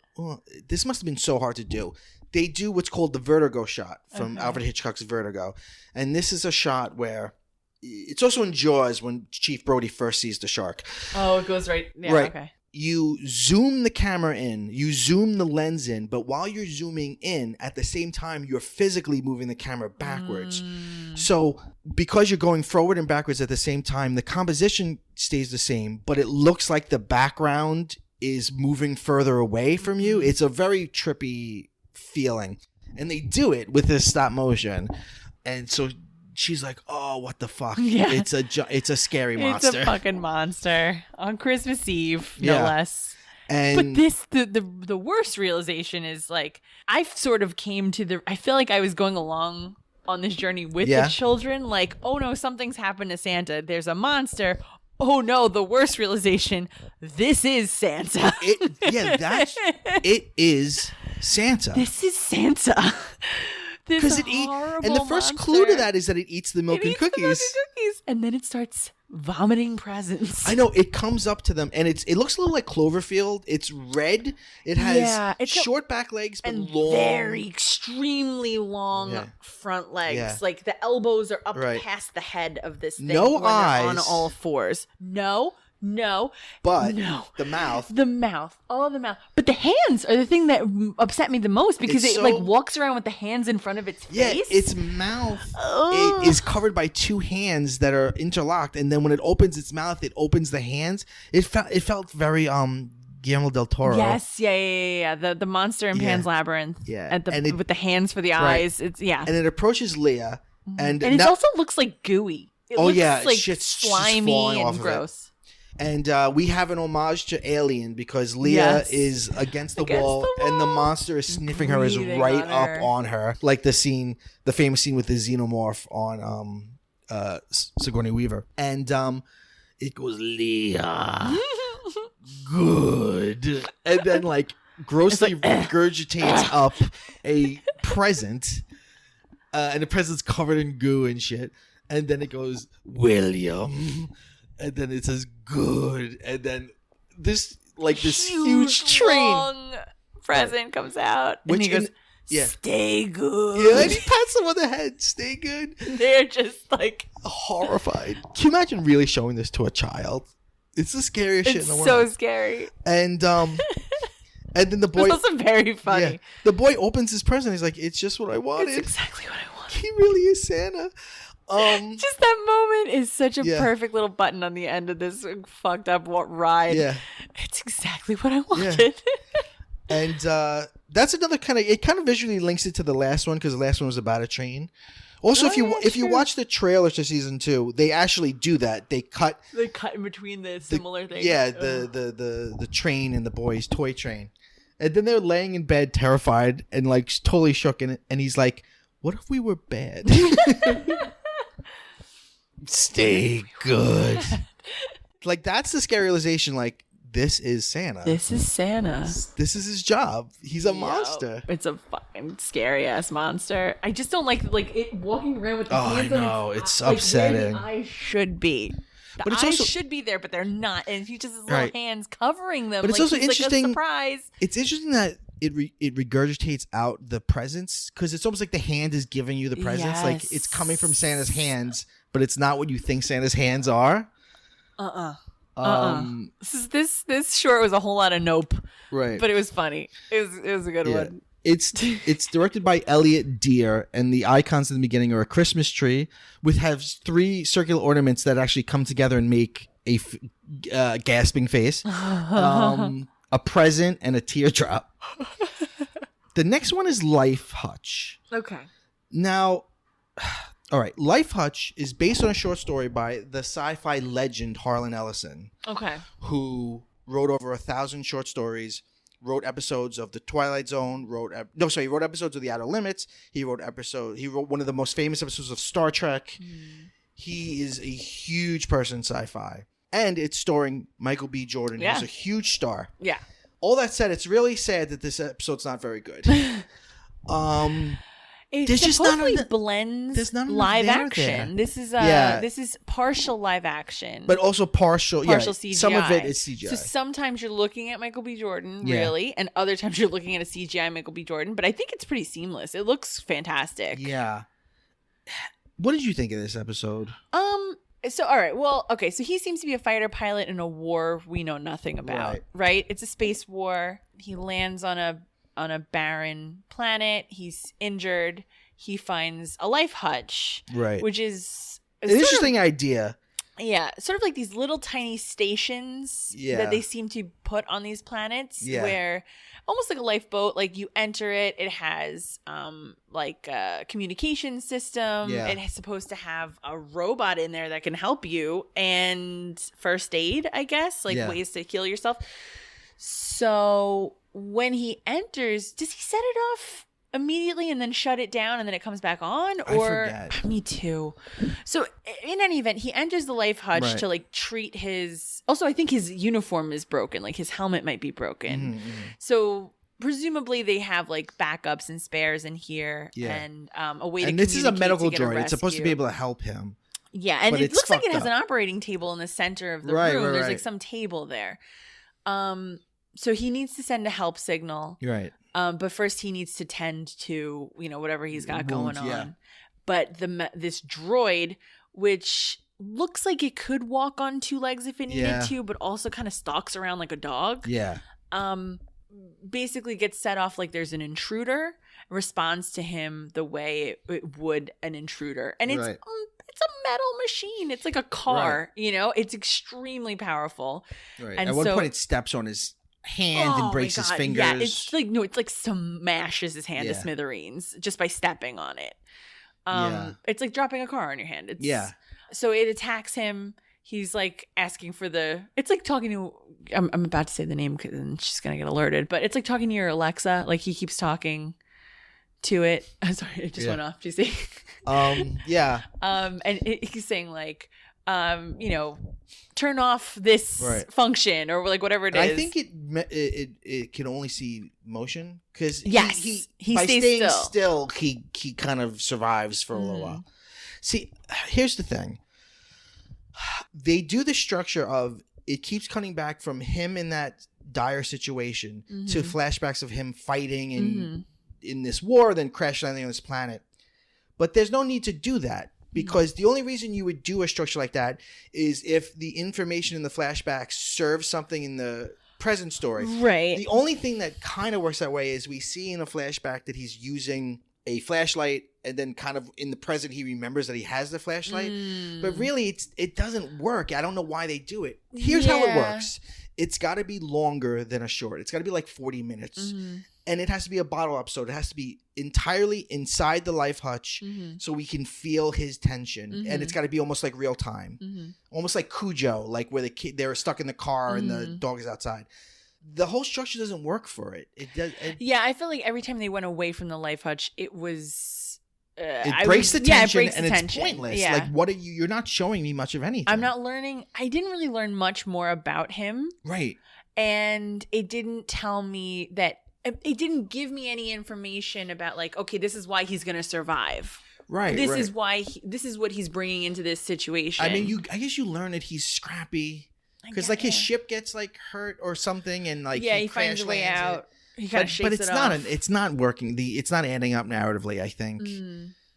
this must have been so hard to do. They do what's called the vertigo shot from Alfred Hitchcock's Vertigo. And this is a shot where it's also in Jaws when Chief Brody first sees the shark.
Oh, it goes right. Yeah,
right.
Okay.
You zoom the camera in, you zoom the lens in, but while you're zooming in, at the same time, you're physically moving the camera backwards. So because you're going forward and backwards at the same time, the composition stays the same, but it looks like the background is moving further away from you. It's a very trippy feeling. And they do it with this stop motion. And so she's like, "Oh, what the fuck?
Yeah.
It's a scary monster.
It's a fucking monster on Christmas Eve, no less."
And
but the worst realization is like I sort of came to I feel like I was going along on this journey with the children. Like, oh no, something's happened to Santa. There's a monster. Oh no, the worst realization. This is Santa. It
is Santa.
This is Santa.
Because it eats, and the first clue to that is that it eats the milk and cookies.
And then it starts vomiting presents.
I know, it comes up to them, and it looks a little like Cloverfield. It's red. It has short back legs, but
and
long,
very extremely long front legs.
Yeah.
Like the elbows are up past the head of this thing.
No
when they're
eyes
on all fours. No.
The mouth.
The mouth. All of the mouth. But the hands are the thing that upset me the most because it like walks around with the hands in front of its face.
Yeah, its mouth it is covered by two hands that are interlocked, and then when it opens its mouth, it opens the hands. It felt very Guillermo del Toro.
Yes, yeah. The monster in Pan's Labyrinth.
Yeah.
With the hands for the eyes. It's
And it approaches Leah, and
it also looks like gooey. It looks like
shit's
slimy and gross.
And we have an homage to Alien because Leah is against the wall and the monster is sniffing her, is right up on her. Like the famous scene with the xenomorph on Sigourney Weaver. And it goes, "Leah, good." And then like grossly regurgitates up a present. And the present's covered in goo and shit. And then it goes, "William." And then it says "good," and then this huge train
long present comes out, and he goes, "Stay good."
Yeah, and he pats them on the head. "Stay good."
They're just like
horrified. Can you imagine really showing this to a child? It's the scariest shit in the world.
It's so scary.
And then the boy.
It's also very funny.
Yeah, the boy opens his present. He's like, "It's just what I wanted."
It's exactly what I wanted.
He really is Santa.
Just that moment is such a perfect little button on the end of this fucked up ride. Yeah, it's exactly what I wanted.
Yeah. And that's another it kind of visually links it to the last one because the last one was about a train. Also, if you watch the trailers to season 2, they actually do that. They cut
in between the similar things.
Yeah, the train and the boy's toy train, and then they're laying in bed terrified and like totally shook, and he's like, "What if we were bad?" Stay good. Like that's the scary realization. Like this is Santa.
This is Santa.
This is his job. He's a monster.
It's a fucking scary ass monster. I just don't like it walking around with the hands
I know. It's upsetting.
Where the eyes should be. The eyes should be there, but they're not. And he just has his little hands covering them.
But it's also interesting.
Like a surprise.
It's interesting that it regurgitates out the presents because it's almost like the hand is giving you the presents.
Yes.
Like it's coming from Santa's hands, but it's not what you think Santa's hands are.
This short was a whole lot of nope.
Right.
But it was funny. It was a good one.
It's directed by Elliot Deer, and the icons in the beginning are a Christmas tree has 3 circular ornaments that actually come together and make a gasping face, a present, and a teardrop. The next one is Life Hutch.
Okay.
Now, all right, Life Hutch is based on a short story by the sci-fi legend Harlan Ellison. Okay. Who wrote over 1,000 short stories, wrote episodes of The Twilight Zone, he wrote episodes of The Outer Limits. He wrote one of the most famous episodes of Star Trek. He is a huge person in sci-fi. And it's starring Michael B. Jordan, who's a huge star. Yeah. All that said, it's really sad that this episode's not very good.
It supposedly blends live action. This is partial live action,
but also partial
CGI.
Some of it is CGI.
So sometimes you're looking at Michael B. Jordan, really, and other times you're looking at a CGI Michael B. Jordan. But I think it's pretty seamless. It looks fantastic.
Yeah. What did you think of this episode?
So, all right. Well, okay. So he seems to be a fighter pilot in a war we know nothing about, right? It's a space war. He lands on a barren planet. He's injured. He finds a life hutch,
right?
Which is
an interesting idea.
Yeah, sort of like these little tiny stations that they seem to put on these planets, where almost like a lifeboat. Like you enter it, it has like a communication system.
Yeah.
It is supposed to have a robot in there that can help you and first aid, I guess, like ways to heal yourself. So when he enters, does he set it off immediately and then shut it down and then it comes back on? Or
I forget.
Me too. So in any event, he enters the life hutch to like treat his, also I think his uniform is broken, like his helmet might be broken. Mm-hmm. So presumably they have like backups and spares in here and a way to communicate. And this is a medical droid.
It's supposed to be able to help him.
Yeah, and it looks like it has an operating table in the center of the room. There's like some table there. So he needs to send a help signal.
Right.
But first he needs to tend to, whatever he's got going on. Yeah. But this droid, which looks like it could walk on two legs if it needed to, but also kind of stalks around like a dog.
Yeah.
Basically gets set off like there's an intruder, responds to him the way it would an intruder. And it's a metal machine. It's like a car, It's extremely powerful.
Right. And at one point it steps on his hand and breaks his fingers.
Yeah, it's like smashes his hand to smithereens just by stepping on it. It's like dropping a car on your hand. So it attacks him. He's like asking for it's like talking to, I'm about to say the name because then she's going to get alerted, but it's like talking to your Alexa. Like he keeps talking to it. I'm sorry, it just went off. Do you see?
Yeah.
And he's saying like, turn off this function or like whatever it is.
I think it can only see motion because he
by
stays
staying
still he kind of survives for a little while. See, here's the thing. They do the structure of it keeps cutting back from him in that dire situation to flashbacks of him fighting in this war, then crash landing on this planet. But there's no need to do that. Because the only reason you would do a structure like that is if the information in the flashbacks serves something in the present story.
Right.
The only thing that kind of works that way is we see in a flashback that he's using a flashlight and then kind of in the present he remembers that he has the flashlight. But really it doesn't work. I don't know why they do it. Here's how it works. It's got to be longer than a short. It's got to be like 40 minutes. And it has to be a bottle episode. It has to be entirely inside the life hutch so we can feel his tension. And it's got to be almost like real time. Almost like Cujo, like where they're stuck in the car and the dog is outside. The whole structure doesn't work for it.
Yeah, I feel like every time they went away from the life hutch, it was...
it breaks the tension and it's pointless. Yeah. Like, what are you're not showing me much of anything.
I'm not learning. I didn't really learn much more about him.
Right.
And it didn't tell me that... It didn't give me any information about like, okay, this is why he's going to survive.
Right.
This is why this is what he's bringing into this situation.
I mean, I guess you learn that he's scrappy because like his ship gets like hurt or something, and like
he finds a way out. He kind of shakes it off.
But it's not working. It's not adding up narratively. I think.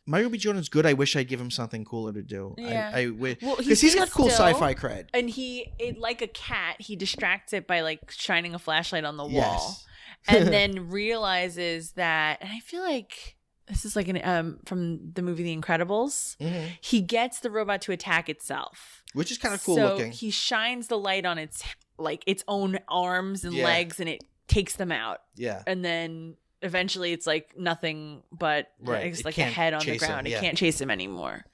Michael B. Jordan's good. I wish I'd give him something cooler to do.
Yeah.
I wish because he's got cool sci-fi cred.
And like a cat, he distracts it by like shining a flashlight on the wall. And then realizes that, and I feel like this is like from the movie The Incredibles. He gets the robot to attack itself,
which is kind of cool looking.
He shines the light on its own arms and legs, and it takes them out. Yeah, and then eventually it's like nothing but it's like a head on the ground. It can't chase him anymore.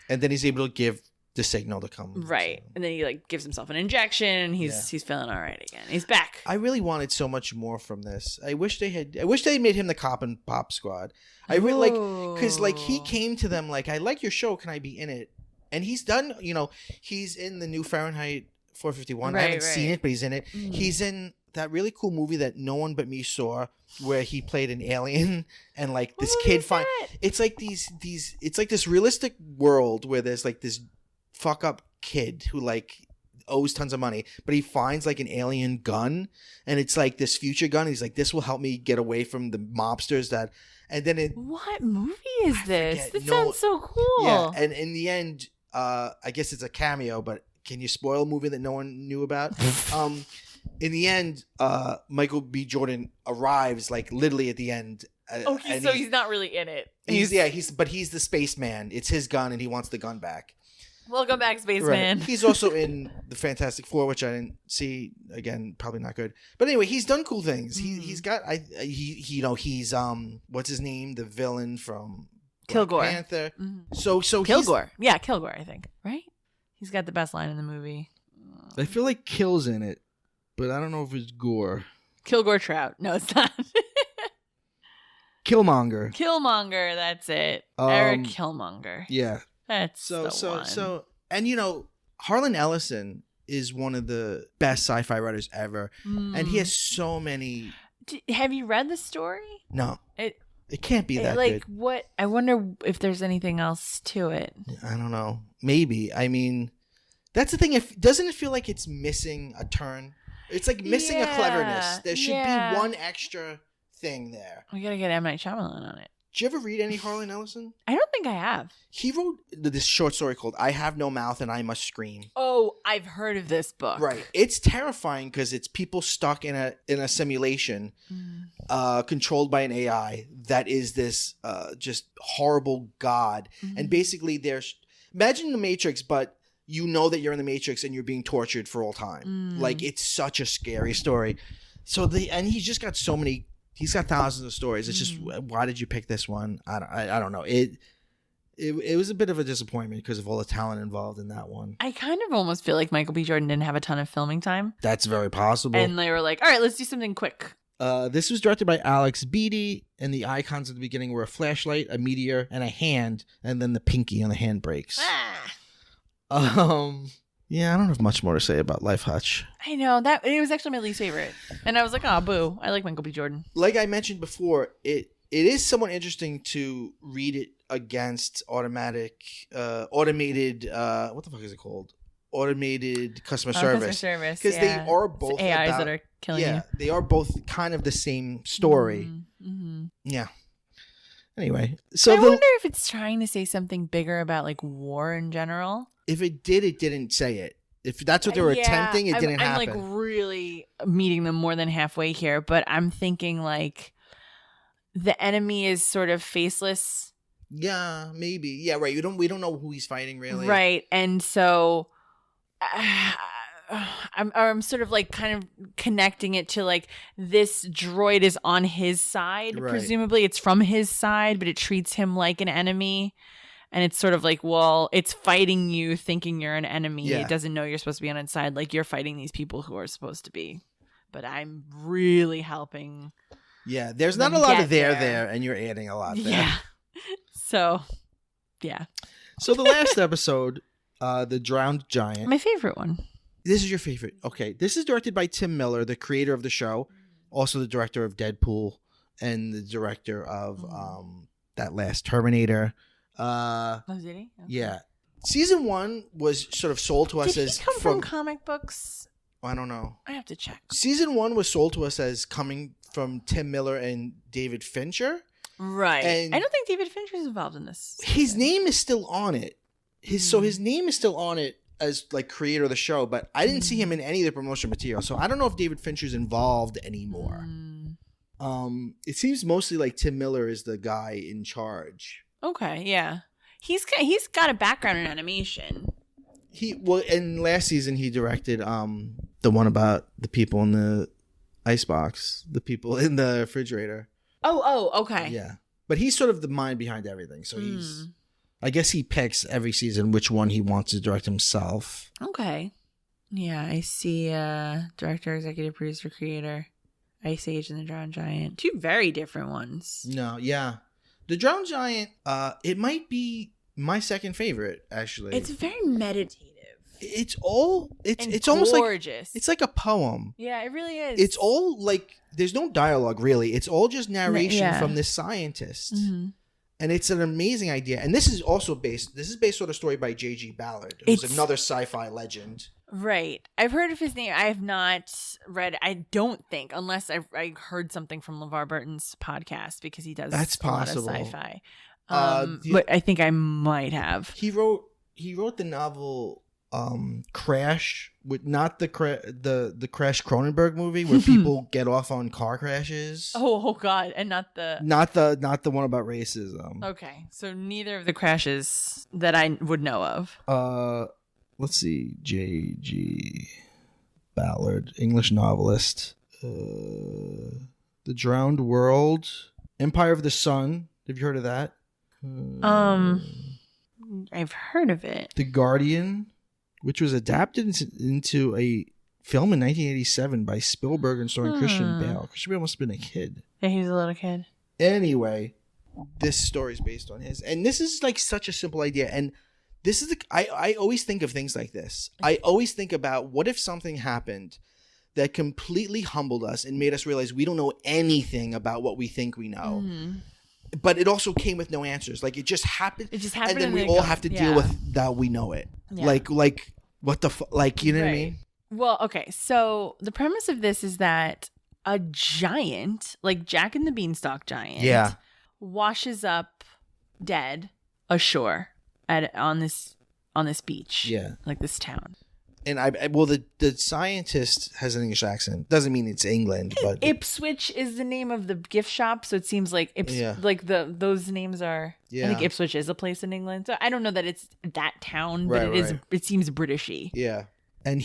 And then he's able to give the signal to come.
Right. So. And then he like gives himself an injection and he's feeling all right again. He's back.
I really wanted so much more from this. I wish they had made him the cop and pop squad. I really because like he came to them like, I like your show. Can I be in it? And he's done, he's in the new Fahrenheit 451. I haven't seen it, but he's in it. He's in that really cool movie that no one but me saw where he played an alien and like this kid it's like it's like this realistic world where there's like this fuck up kid who like owes tons of money, but he finds like an alien gun and it's like this future gun. He's like, this will help me get away from the mobsters that And then
what movie is this?
forget.
This sounds so cool.
Yeah, and in the end, I guess it's a cameo, but can you spoil a movie that no one knew about? In the end, Michael B. Jordan arrives like literally at the end.
He's not really in it.
He's the spaceman. It's his gun, and he wants the gun back.
Welcome back, spaceman.
Right. He's also in the Fantastic Four, which I didn't see. Again, probably not good. But anyway, he's done cool things. He's got he's what's his name? The villain from
Kilgore.
Black Panther. Mm-hmm. So
Kilgore. Yeah, Kilgore. I think right. He's got the best line in the movie.
I feel like Kill's in it, but I don't know if it's Gore.
Kilgore Trout. No, it's not.
Killmonger.
Killmonger. That's it. Eric Killmonger.
Yeah.
That's the one.
And Harlan Ellison is one of the best sci-fi writers ever, and he has so many.
Have you read the story?
No, it can't be that good.
What? I wonder if there's anything else to it.
I don't know. Maybe. I mean, that's the thing. Doesn't it feel like it's missing a turn? It's like missing a cleverness. There should be one extra thing there.
We gotta get M. Night Shyamalan on it.
Did you ever read any Harlan Ellison?
I don't think I have. He
wrote this short story called "I Have No Mouth and I Must Scream."
Oh, I've heard of this book.
Right. It's terrifying because it's people stuck in a simulation controlled by an AI that is this just horrible god. Mm-hmm. And basically imagine the Matrix, but you know that you're in the Matrix and you're being tortured for all time. Like, it's such a scary story. And he's just got so many. He's got thousands of stories. It's just, why did you pick this one? I don't know. It was a bit of a disappointment because of all the talent involved in that one.
I kind of almost feel like Michael B. Jordan didn't have a ton of filming time.
That's very possible.
And they were like, all right, let's do something quick.
This was directed by Alex Beatty, and the icons at the beginning were a flashlight, a meteor, and a hand, and then the pinky on the hand breaks. Yeah, I don't have much more to say about Life Hutch.
I know that it was actually my least favorite, and I was like, "Oh, boo! I like Michael B. Jordan."
Like I mentioned before, it is somewhat interesting to read it against automated. What the fuck is it called? Automated customer service.
Customer service,
because they are both
AIs that are killing you.
Yeah, they are both kind of the same story. Mm-hmm. Yeah. Anyway, so
I wonder if it's trying to say something bigger about like war in general.
If it did, it didn't say it. If that's what they were attempting, it didn't happen.
I'm like really meeting them more than halfway here, but I'm thinking like the enemy is sort of faceless.
Yeah, maybe. Yeah, right. We don't know who he's fighting really.
Right, and so I'm sort of like kind of connecting it to like this droid is on his side. Right. Presumably, it's from his side, but it treats him like an enemy. And it's sort of like, well, it's fighting you thinking you're an enemy. Yeah. It doesn't know you're supposed to be on its side. Like, you're fighting these people who are supposed to be. But I'm really helping.
Yeah, there's not a lot of there, and you're adding a lot there.
Yeah. So, yeah.
So the last episode, The Drowned Giant.
My favorite one.
This is your favorite. Okay. This is directed by Tim Miller, the creator of the show. Also the director of Deadpool and the director of that last Terminator.
Did he? Okay.
Yeah. Season 1 was sort of sold to us as
come from comic books?
I don't know.
I have to check.
Season 1 was sold to us as coming from Tim Miller and David Fincher.
Right.
And
I don't think David Fincher's involved in this.
His name is still on it. So his name is still on it as like creator of the show, but I didn't see him in any of the promotion material. So I don't know if David Fincher's involved anymore. It seems mostly like Tim Miller is the guy in charge. Okay,
yeah. He's got a background in animation.
And last season he directed the one about the people in the icebox, the people in the refrigerator.
Oh, okay.
Yeah. But he's sort of the mind behind everything. So I guess he picks every season which one he wants to direct himself.
Okay. Yeah, I see director, executive producer, creator, Ice Age and The Drowned Giant. 2 very different ones.
No, yeah. The Drowned Giant, it might be my second favorite, actually.
It's very meditative.
It's almost
gorgeous.
It's like a poem.
Yeah, it really is.
It's all like, there's no dialogue really. It's all just narration from this scientist. Mm-hmm. And it's an amazing idea. And this is based on a story by J.G. Ballard, who's another sci-fi legend.
Right. I've heard of his name. I have not read. I don't think, unless I heard something from LeVar Burton's podcast, because he does
That's possible.
a lot of sci-fi. But I think I might have.
He wrote the novel Crash, with not the Crash Cronenberg movie where people get off on car crashes.
Oh God, and not the
one about racism.
Okay, so neither of the crashes that I would know of.
Let's see, J.G. Ballard, English novelist. The Drowned World, Empire of the Sun. Have you heard of that?
I've heard of it.
The Guardian, which was adapted into a film in 1987 by Spielberg and starring Christian Bale. Christian Bale must have been a kid.
Yeah, he was a little kid.
Anyway, this story is based on his, and this is like such a simple idea. And this is I always think of things like this. I always think about, what if something happened that completely humbled us and made us realize we don't know anything about what we think we know. But it also came with no answers. Like, it just happened. It just happened, and then we all have to deal with that. We know it. Yeah. Like what the like, you know what I mean?
Well, okay. So the premise of this is that a giant, like Jack and the Beanstalk giant, washes up dead ashore on this beach, like this town.
And the scientist has an English accent. Doesn't mean it's England, but
Ipswich is the name of the gift shop, so it seems like like those names are. I think Ipswich is a place in England, so I don't know that it's that town, but it is. It seems Britishy.
Yeah, and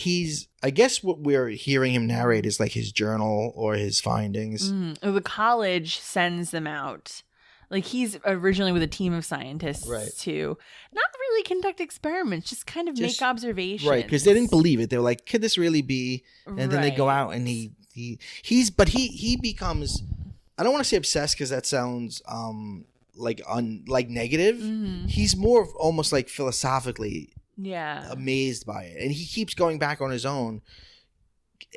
I guess what we're hearing him narrate is like his journal or his findings.
The college sends them out. Like, he's originally with a team of scientists to not really conduct experiments, just kind of make observations.
Right, because they didn't believe it. They were like, could this really be? And then they go out and he becomes, I don't want to say obsessed because that sounds like negative. He's more of almost like philosophically amazed by it. And he keeps going back on his own.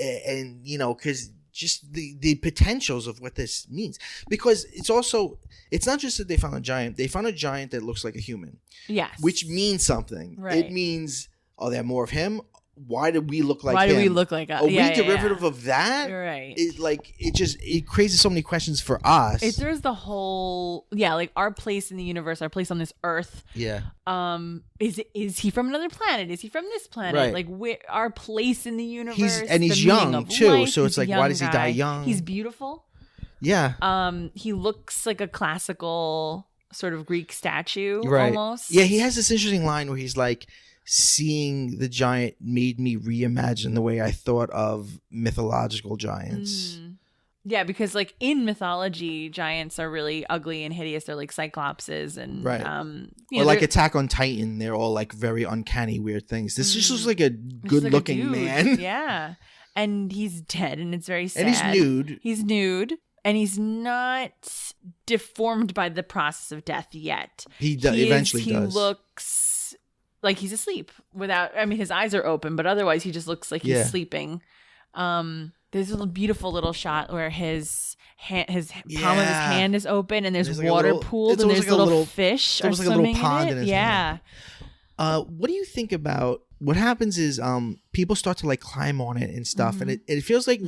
And, because just the potentials of what this means, because it's not just that they found a giant that looks like a human, which means something. It means, there are more of him. Why do we look like him?
Do we look like us?
Are we derivative of that?
Right.
It creates so many questions for us.
There's the whole like our place in the universe, our place on this earth. Is he from another planet? Is he from this planet?
Right.
Like, our place in the universe.
He's young too, life. So it's like, why does he die young?
He's beautiful.
Yeah.
He looks like a classical sort of Greek statue, almost.
Yeah, he has this interesting line where he's like, seeing the giant made me reimagine the way I thought of mythological giants.
Yeah, because like in mythology, giants are really ugly and hideous. They're like cyclopses and
or like Attack on Titan. They're all like very uncanny, weird things. This just looks like a good-looking man.
Yeah, and he's dead, and it's very sad.
And he's nude.
He's nude, and he's not deformed by the process of death yet.
He eventually does.
He looks like he's asleep his eyes are open, but otherwise he just looks like he's sleeping. There's a beautiful little shot where his palm of his hand is open, and there's water pooled, and there's little fish are swimming in it. Yeah.
What do you think about what happens is people start to like climb on it and stuff, and it feels like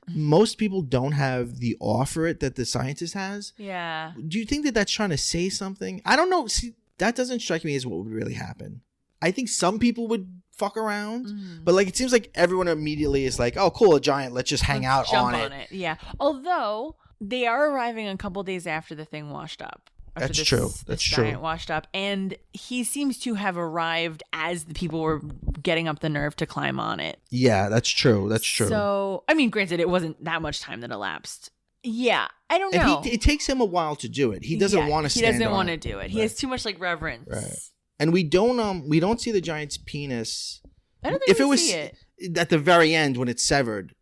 most people don't have the awe for it that the scientist has.
Yeah.
Do you think that that's trying to say something? I don't know. See, that doesn't strike me as what would really happen. I think some people would fuck around, but like it seems like everyone immediately is like, "Oh, cool, a giant. Let's just hang out on it."
Yeah. Although they are arriving a couple days after the thing washed up.
That's true. That's true.
Giant washed up, and he seems to have arrived as the people were getting up the nerve to climb on it.
Yeah, that's true. That's true.
So, I mean, granted, it wasn't that much time that elapsed. Yeah, I don't know.
And it takes him a while to do it. He doesn't want to stand on it.
He doesn't want to do it. He has too much like reverence.
Right. And we don't see the giant's penis.
I don't think we see it.
At the very end when it's severed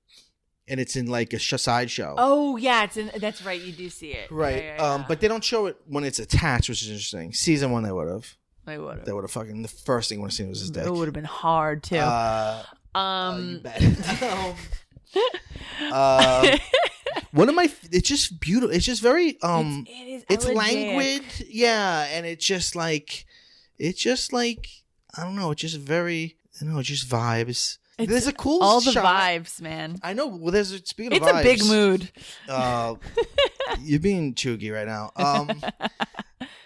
and it's in like a sideshow.
Oh yeah, that's right, you do see it.
Right.
Yeah.
But they don't show it when it's attached, which is interesting. Season 1 they would have.
They would have
fucking, the first thing I would have seen was his dick.
It would have been hard too.
You bet. One of my, it's just beautiful. It's just very it's languid. Yeah, and it's just like I don't know, it's just very No, just vibes. There's a cool
all the
shot.
Vibes, man.
I know. Well, speaking of
it's
vibes.
It's a big mood.
You're being chuggy right now.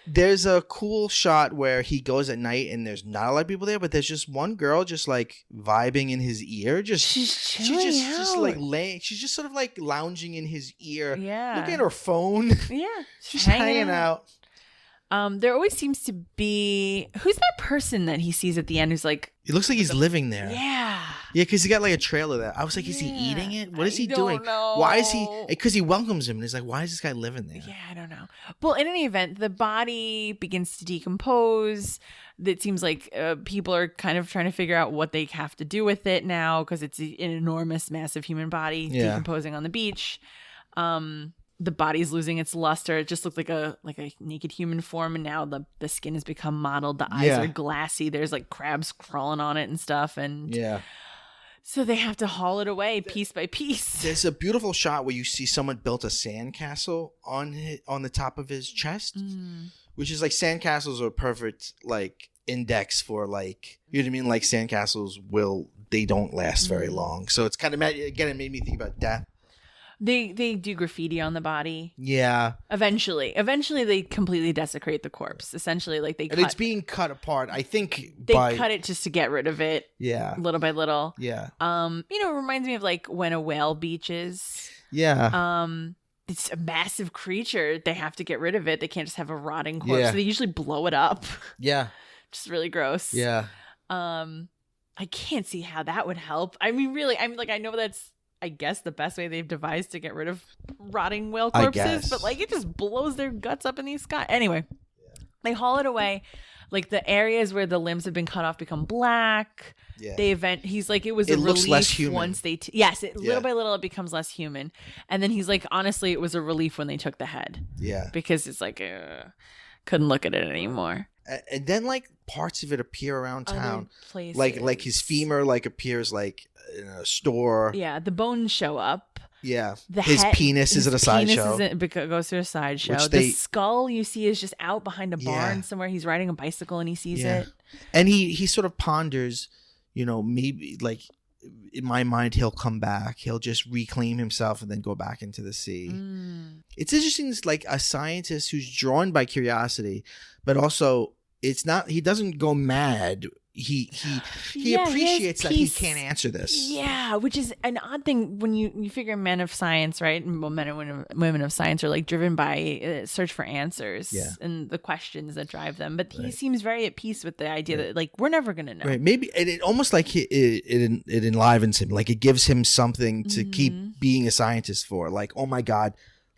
There's a cool shot where he goes at night and there's not a lot of people there, but there's just one girl just like vibing in his ear. She's just like laying. She's just sort of like lounging in his ear.
Yeah.
Looking at her phone.
Yeah.
She's hanging out.
There always seems to be who's that person that he sees at the end who's like
it looks like he's living there.
Yeah.
Yeah, because he got like a trailer there. I was like, is he eating it? What is he doing?
Know.
Why is he? Because he welcomes him and he's like, why is this guy living there?
Yeah, I don't know. Well, in any event, the body begins to decompose. It seems like people are kind of trying to figure out what they have to do with it now because it's an enormous, massive human body decomposing on the beach. The body's losing its luster. It just looked like a naked human form, and now the skin has become mottled. The eyes are glassy. There's like crabs crawling on it and stuff, and so they have to haul it away piece by piece.
There's a beautiful shot where you see someone built a sandcastle on the top of his chest, which is like sandcastles are perfect like index for like you know what I mean. Like sandcastles they don't last very long, so it's kind of again it made me think about death.
They do graffiti on the body.
Yeah.
Eventually they completely desecrate the corpse. Essentially, like
and it's being cut apart. I think
they cut it just to get rid of it.
Yeah.
Little by little.
Yeah.
It reminds me of like when a whale beaches.
Yeah.
It's a massive creature. They have to get rid of it. They can't just have a rotting corpse. So they usually blow it up.
Yeah.
Just really gross.
Yeah.
I can't see how that would help. I mean, really, I know that's I guess the best way they've devised to get rid of rotting whale corpses, but like it just blows their guts up in the sky. Anyway, they haul it away. Like the areas where the limbs have been cut off become black. Yeah. He's like, it was a relief
less human.
Once they, little by little it becomes less human. And then he's like, honestly, it was a relief when they took the head. Yeah. Because it's like, couldn't look at it anymore.
And then like parts of it appear around town. Like his femur like appears like in a store.
Yeah, the bones show up.
Yeah, his penis is at a sideshow.
Goes to a sideshow. The skull you see is just out behind a barn somewhere. He's riding a bicycle and he sees it.
And he sort of ponders, maybe like in my mind he'll come back. He'll just reclaim himself and then go back into the sea. It's interesting. It's like a scientist who's drawn by curiosity, but also it's not. He doesn't go mad. He appreciates that he can't answer this.
Yeah, which is an odd thing when you figure men of science, right? Well, men and women of science are like driven by search for answers and the questions that drive them. But he seems very at peace with the idea that like we're never gonna know. Right?
Maybe it almost like it enlivens him. Like it gives him something to keep being a scientist for. Like, oh my God.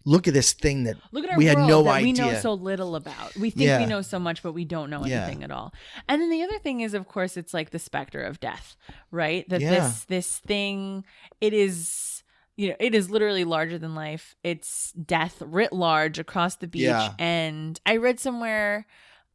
Look at this thing that we had no idea.
We know so little about. We think we know so much, but we don't know anything at all. And then the other thing is, of course, it's like the specter of death, right? That this thing, it is literally larger than life. It's death writ large across the beach. Yeah. And I read somewhere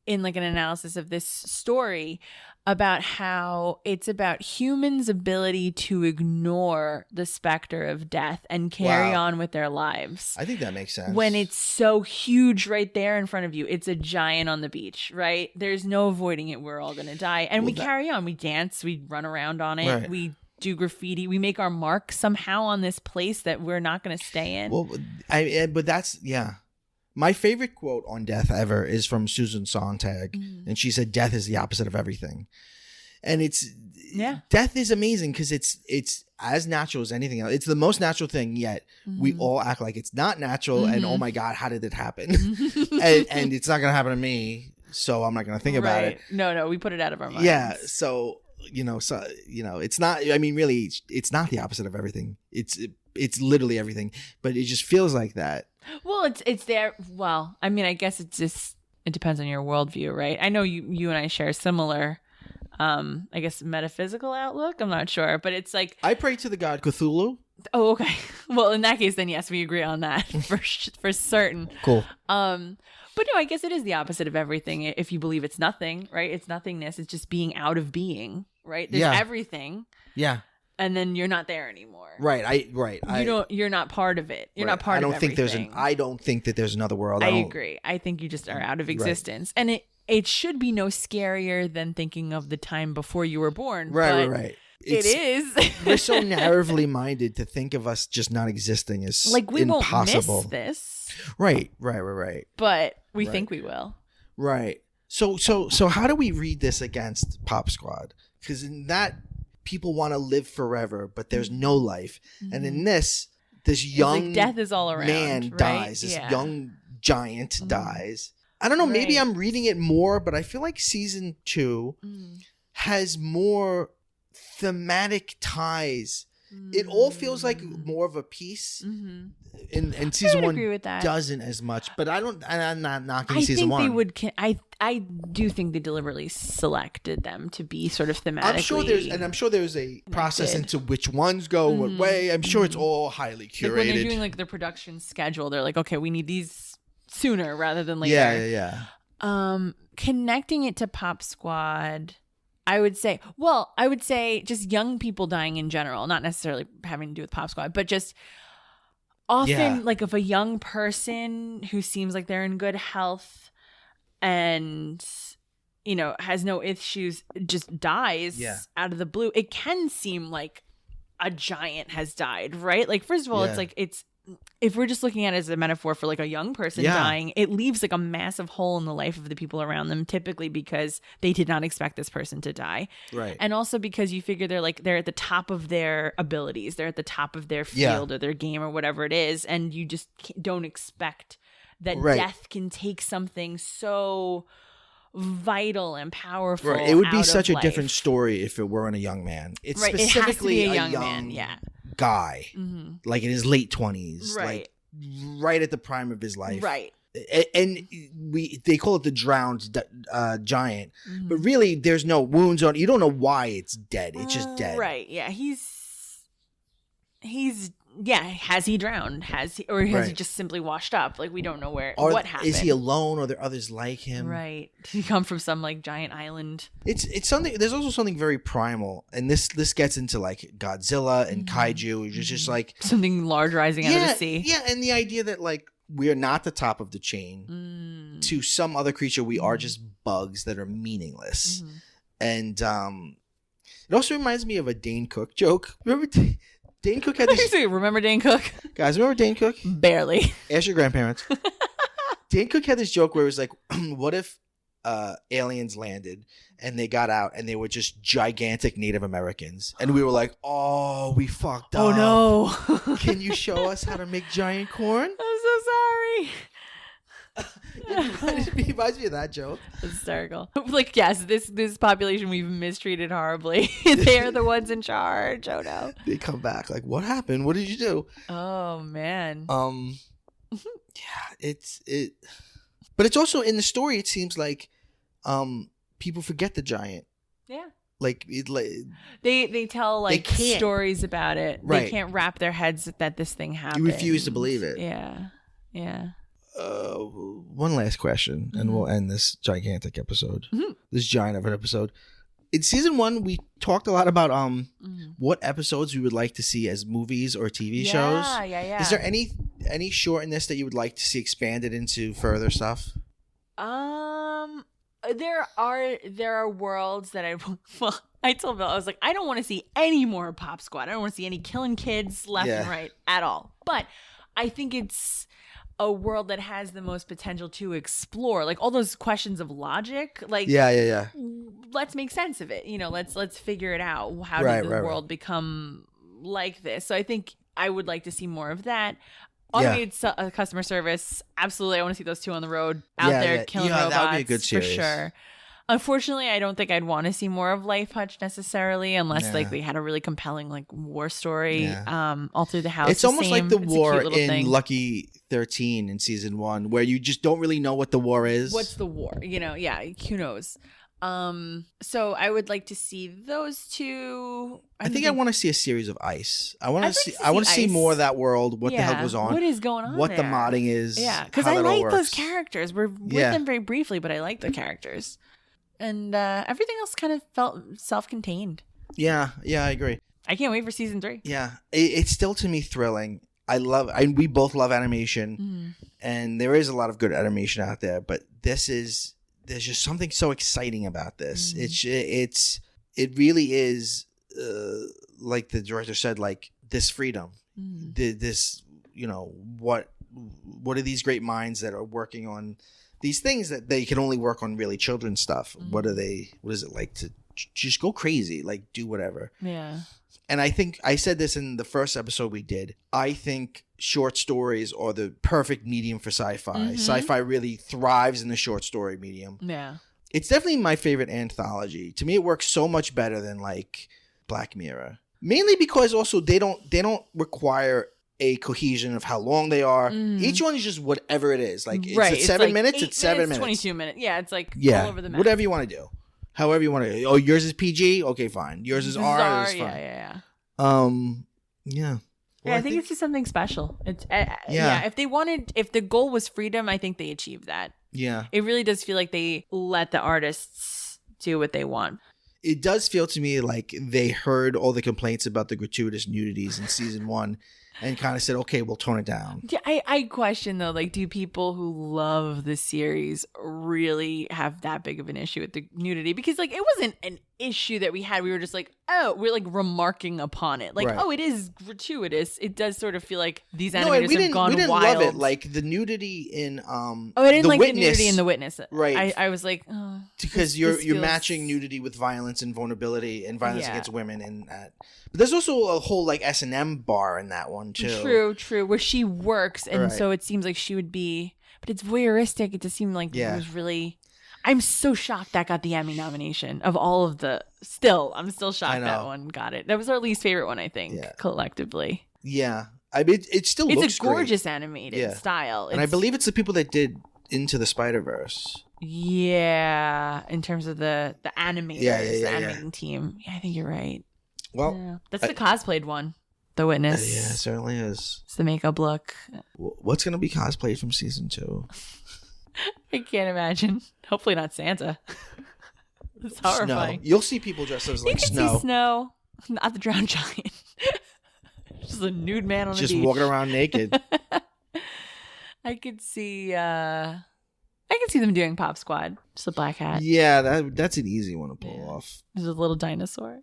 in like an analysis of this story about how it's about humans' ability to ignore the specter of death and carry on with their lives.
I think that makes sense.
When it's so huge right there in front of you. It's a giant on the beach, right? There's no avoiding it. We're all going to die. And we carry on. We dance. We run around on it. Right. We do graffiti. We make our mark somehow on this place that we're not going to stay in.
Well, but that's, my favorite quote on death ever is from Susan Sontag. And she said, death is the opposite of everything. And death is amazing because it's as natural as anything else. It's the most natural thing, yet we all act like it's not natural. And oh my God, how did it happen? and it's not going to happen to me. So I'm not going to think about it.
No, we put it out of our minds.
Yeah. So, it's not, I mean, really, it's not the opposite of everything. It's literally everything, but it just feels like that.
Well, it's there. Well, I mean, I guess it depends on your worldview, right? I know you and I share similar, I guess, metaphysical outlook. I'm not sure, but it's like
I pray to the god Cthulhu.
Oh, okay. Well, in that case, then yes, we agree on that for certain.
Cool.
But no, I guess it is the opposite of everything. If you believe it's nothing, right? It's nothingness. It's just being out of being, right? There's everything. Yeah. And then you're not there anymore.
Right.
You're not part of it. You're not part of everything.
I don't think that there's another world.
I agree. I think you just are out of existence. Yeah. And it should be no scarier than thinking of the time before you were born.
Right.
It is.
We're so narrowly minded to think of us just not existing as
like we
impossible.
Won't miss this.
Right.
But we think we will.
Right. So how do we read this against Pop Squad? Because in that, people want to live forever, but there's no life. Mm-hmm. And in this young
like death is all around,
man
right?
dies. This young giant dies. I don't know. Maybe I'm reading it more, but I feel like season 2 has more thematic ties. It all feels like more of a piece. And season 1
agree with that.
Doesn't as much. But I'm not knocking season 1.
I think they would. I do think they deliberately selected them to be sort of thematically.
I'm sure there's a process into which ones go what way. I'm sure it's all highly curated.
Like when they're doing like their production schedule, they're like, okay, we need these sooner rather than later.
Yeah.
Connecting it to Pop Squad, I would say just young people dying in general, not necessarily having to do with Pop Squad, but just often like if a young person who seems like they're in good health and has no issues just dies out of the blue, it can seem like a giant has died, right? Like, first of all, it's like if we're just looking at it as a metaphor for like a young person dying, it leaves like a massive hole in the life of the people around them, typically because they did not expect this person to die.
Right.
And also because you figure they're at the top of their abilities. They're at the top of their field or their game or whatever it is. And you just don't expect that death can take something so vital and powerful.
Right. It would be such a different story if it weren't a young man. It's specifically
it has to be a young man,
guy, like in his late 20s, like right at the prime of his life,
right?
And they call it the drowned giant, but really there's no wounds on. You don't know why it's dead. It's just dead,
right? Yeah, has he drowned? Has he just simply washed up? Like, we don't know what happened.
Is he alone, or are there others like him?
Right? Did he come from some like giant island?
It's something. There's also something very primal, and this gets into like Godzilla and kaiju, which is just like
something large rising out of the sea.
Yeah, and the idea that like we are not the top of the chain to some other creature. We are just bugs that are meaningless, and it also reminds me of a Dane Cook joke. Remember? Dane Cook had this...
Remember Dane Cook?
Guys, remember Dane Cook?
Barely.
Ask your grandparents. Dane Cook had this joke where it was like, what if aliens landed and they got out and they were just gigantic Native Americans? And we were like, oh, we fucked up.
Oh, no.
Can you show us how to make giant corn?
I'm so sorry.
It reminds me of that joke.
It's hysterical. Like, yes, this population we've mistreated horribly. They're the ones in charge. Oh no.
They come back like, what happened? What did you do?
Oh man.
But it's also in the story. It seems like people forget the giant.
Yeah.
Like
they tell like stories about it.
Right.
They can't wrap their heads that this thing happened.
You refuse to believe it.
Yeah.
One last question, and we'll end this gigantic episode. This giant of an episode. In season 1, we talked a lot about what episodes we would like to see as movies or TV shows.
Yeah.
Is there any short in this that you would like to see expanded into further stuff?
There are worlds that I told Bill, I was like, I don't want to see any more Pop Squad. I don't want to see any killing kids left and right at all. But I think it's a world that has the most potential to explore, like all those questions of logic. Like, let's make sense of it. Let's figure it out. How did the world become like this? So I think I would like to see more of that. Automated customer service, absolutely. I want to see those two on the road out there killing robots. That would be a good series for sure. Unfortunately, I don't think I'd want to see more of Life Hutch necessarily, unless like they had a really compelling like war story all through the house.
It's almost like the war in Lucky 13 in season 1, where you just don't really know what the war is.
What's the war? Who knows? So I would like to see those two.
I think I want to see a series of Ice. I want to see more of that world. What the hell goes on?
What is going on?
What the modding is?
Yeah, because I like those characters. We're with them very briefly, but I like the characters. And everything else kind of felt self-contained. Yeah,
I agree.
I can't wait for season 3.
Yeah, it's still to me thrilling. We both love animation, and there is a lot of good animation out there. But this is there's just something so exciting about this. It really is like the director said, like this freedom, this, what are these great minds that are working on these things that they can only work on really children's stuff? What is it like to just go crazy, like do whatever?
Yeah.
And I think I said this in the first episode we did. I think short stories are the perfect medium for sci-fi. Sci-fi really thrives in the short story medium.
Yeah.
It's definitely my favorite anthology. To me, it works so much better than like Black Mirror. Mainly because also they don't require a cohesion of how long they are. Each one is just whatever it is. Like it's 7 minutes, it's 7 minutes.
22 minutes. Yeah, it's like all over the map.
Whatever you want to do. However you want to. Oh, yours is PG? Okay, fine. Yours is R? That's fine.
Yeah.
Yeah.
Well, I think it's just something special. It's if the goal was freedom, I think they achieved that.
Yeah.
It really does feel like they let the artists do what they want.
It does feel to me like they heard all the complaints about the gratuitous nudities in season 1 and kind of said, okay, we'll tone it down.
Yeah, I question though, like, do people who love the series really have that big of an issue with the nudity? Because like it wasn't an issue that we had. We were just like, oh, we're like remarking upon it. Like, oh, it is gratuitous. It does sort of feel like these animators have gone wild. We didn't love it.
Like the nudity in
I didn't like the nudity in The Witness.
Right.
I was like, oh,
because you're matching nudity with violence and vulnerability and violence against women and that. But there's also a whole like S&M bar in that one too. True.
Where she works, and so it seems like she would be, but it's voyeuristic. It just seemed like it was really. I'm so shocked that got the Emmy nomination of all of the. I'm still shocked that one got it. That was our least favorite one, I think, collectively.
Yeah, I mean, it still looks
It's a gorgeous animated style,
and I believe it's the people that did Into the Spider-Verse.
Yeah, in terms of the animators, the animating team. Yeah, I think you're right.
Well,
that's the cosplayed one. The Witness.
Yeah, it certainly is.
It's the makeup look.
What's going to be cosplayed from season 2?
I can't imagine. Hopefully not Santa. It's horrifying.
Snow. You'll see people dressed as like Snow.
See Snow, not the drowned giant. Just a nude man on the beach.
Just walking around naked.
I could see them doing Pop Squad. Just a black hat.
Yeah, that's an easy one to pull off.
There's a little dinosaur.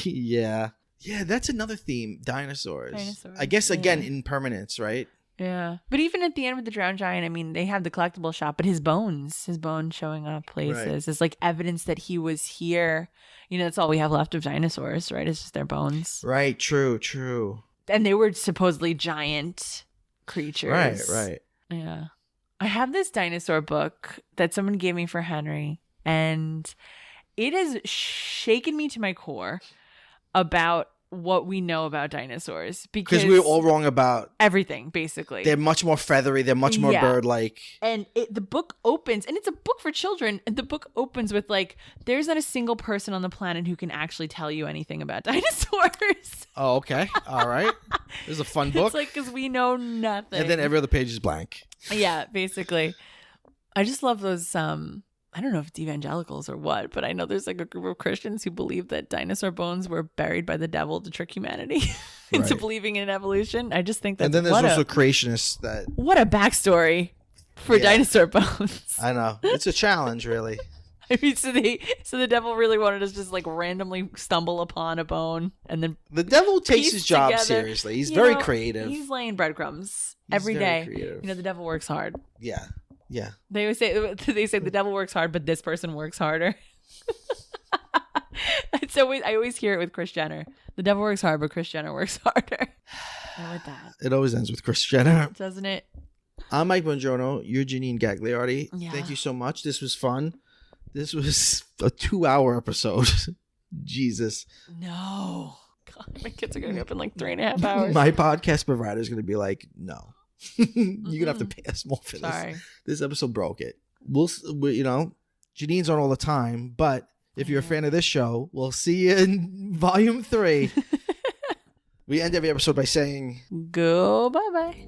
Yeah, that's another theme. Dinosaurs. I guess again impermanence, right?
Yeah, but even at the end with the drowned giant, I mean, they have the collectible shop, but his bones showing up places is like evidence that he was here. That's all we have left of dinosaurs, right? It's just their bones.
Right. True.
And they were supposedly giant creatures.
Right.
Yeah. I have this dinosaur book that someone gave me for Henry, and it has shaken me to my core about what we know about dinosaurs, because
we were all wrong about
everything. Basically,
they're much more feathery, they're much more bird-like,
and the book opens, and it's a book for children, and the book opens with like, there's not a single person on the planet who can actually tell you anything about dinosaurs.
Oh, okay. All right. This is a fun book.
It's like, because we know nothing,
and then every other page is blank.
Yeah, basically. I just love those I don't know if it's evangelicals or what, but I know there's like a group of Christians who believe that dinosaur bones were buried by the devil to trick humanity into believing in evolution. I just think that's,
and then there's also creationists that.
What a backstory for dinosaur bones.
I know, it's a challenge, really.
I mean, so the devil really wanted us to just like randomly stumble upon a bone, and then
the devil takes his job seriously. He's very creative.
He's laying breadcrumbs every day. Creative. The devil works hard.
Yeah.
They always say the devil works hard, but this person works harder. I always hear it with Kris Jenner. The devil works hard, but Kris Jenner works harder. I like that.
It always ends with Kris Jenner,
doesn't it?
I'm Mike Bongiorno. You're Janine Gagliardi.
Yeah.
Thank you so much. This was fun. This was a 2-hour episode. Jesus.
No. God, my kids are going to be up in like 3.5 hours.
My podcast provider is going to be like, no. You're going to have to pay us more for this.
Sorry.
This episode broke it. Janine's on all the time, but if you're a fan of this show, we'll see you in volume 3. We end every episode by saying,
go bye-bye.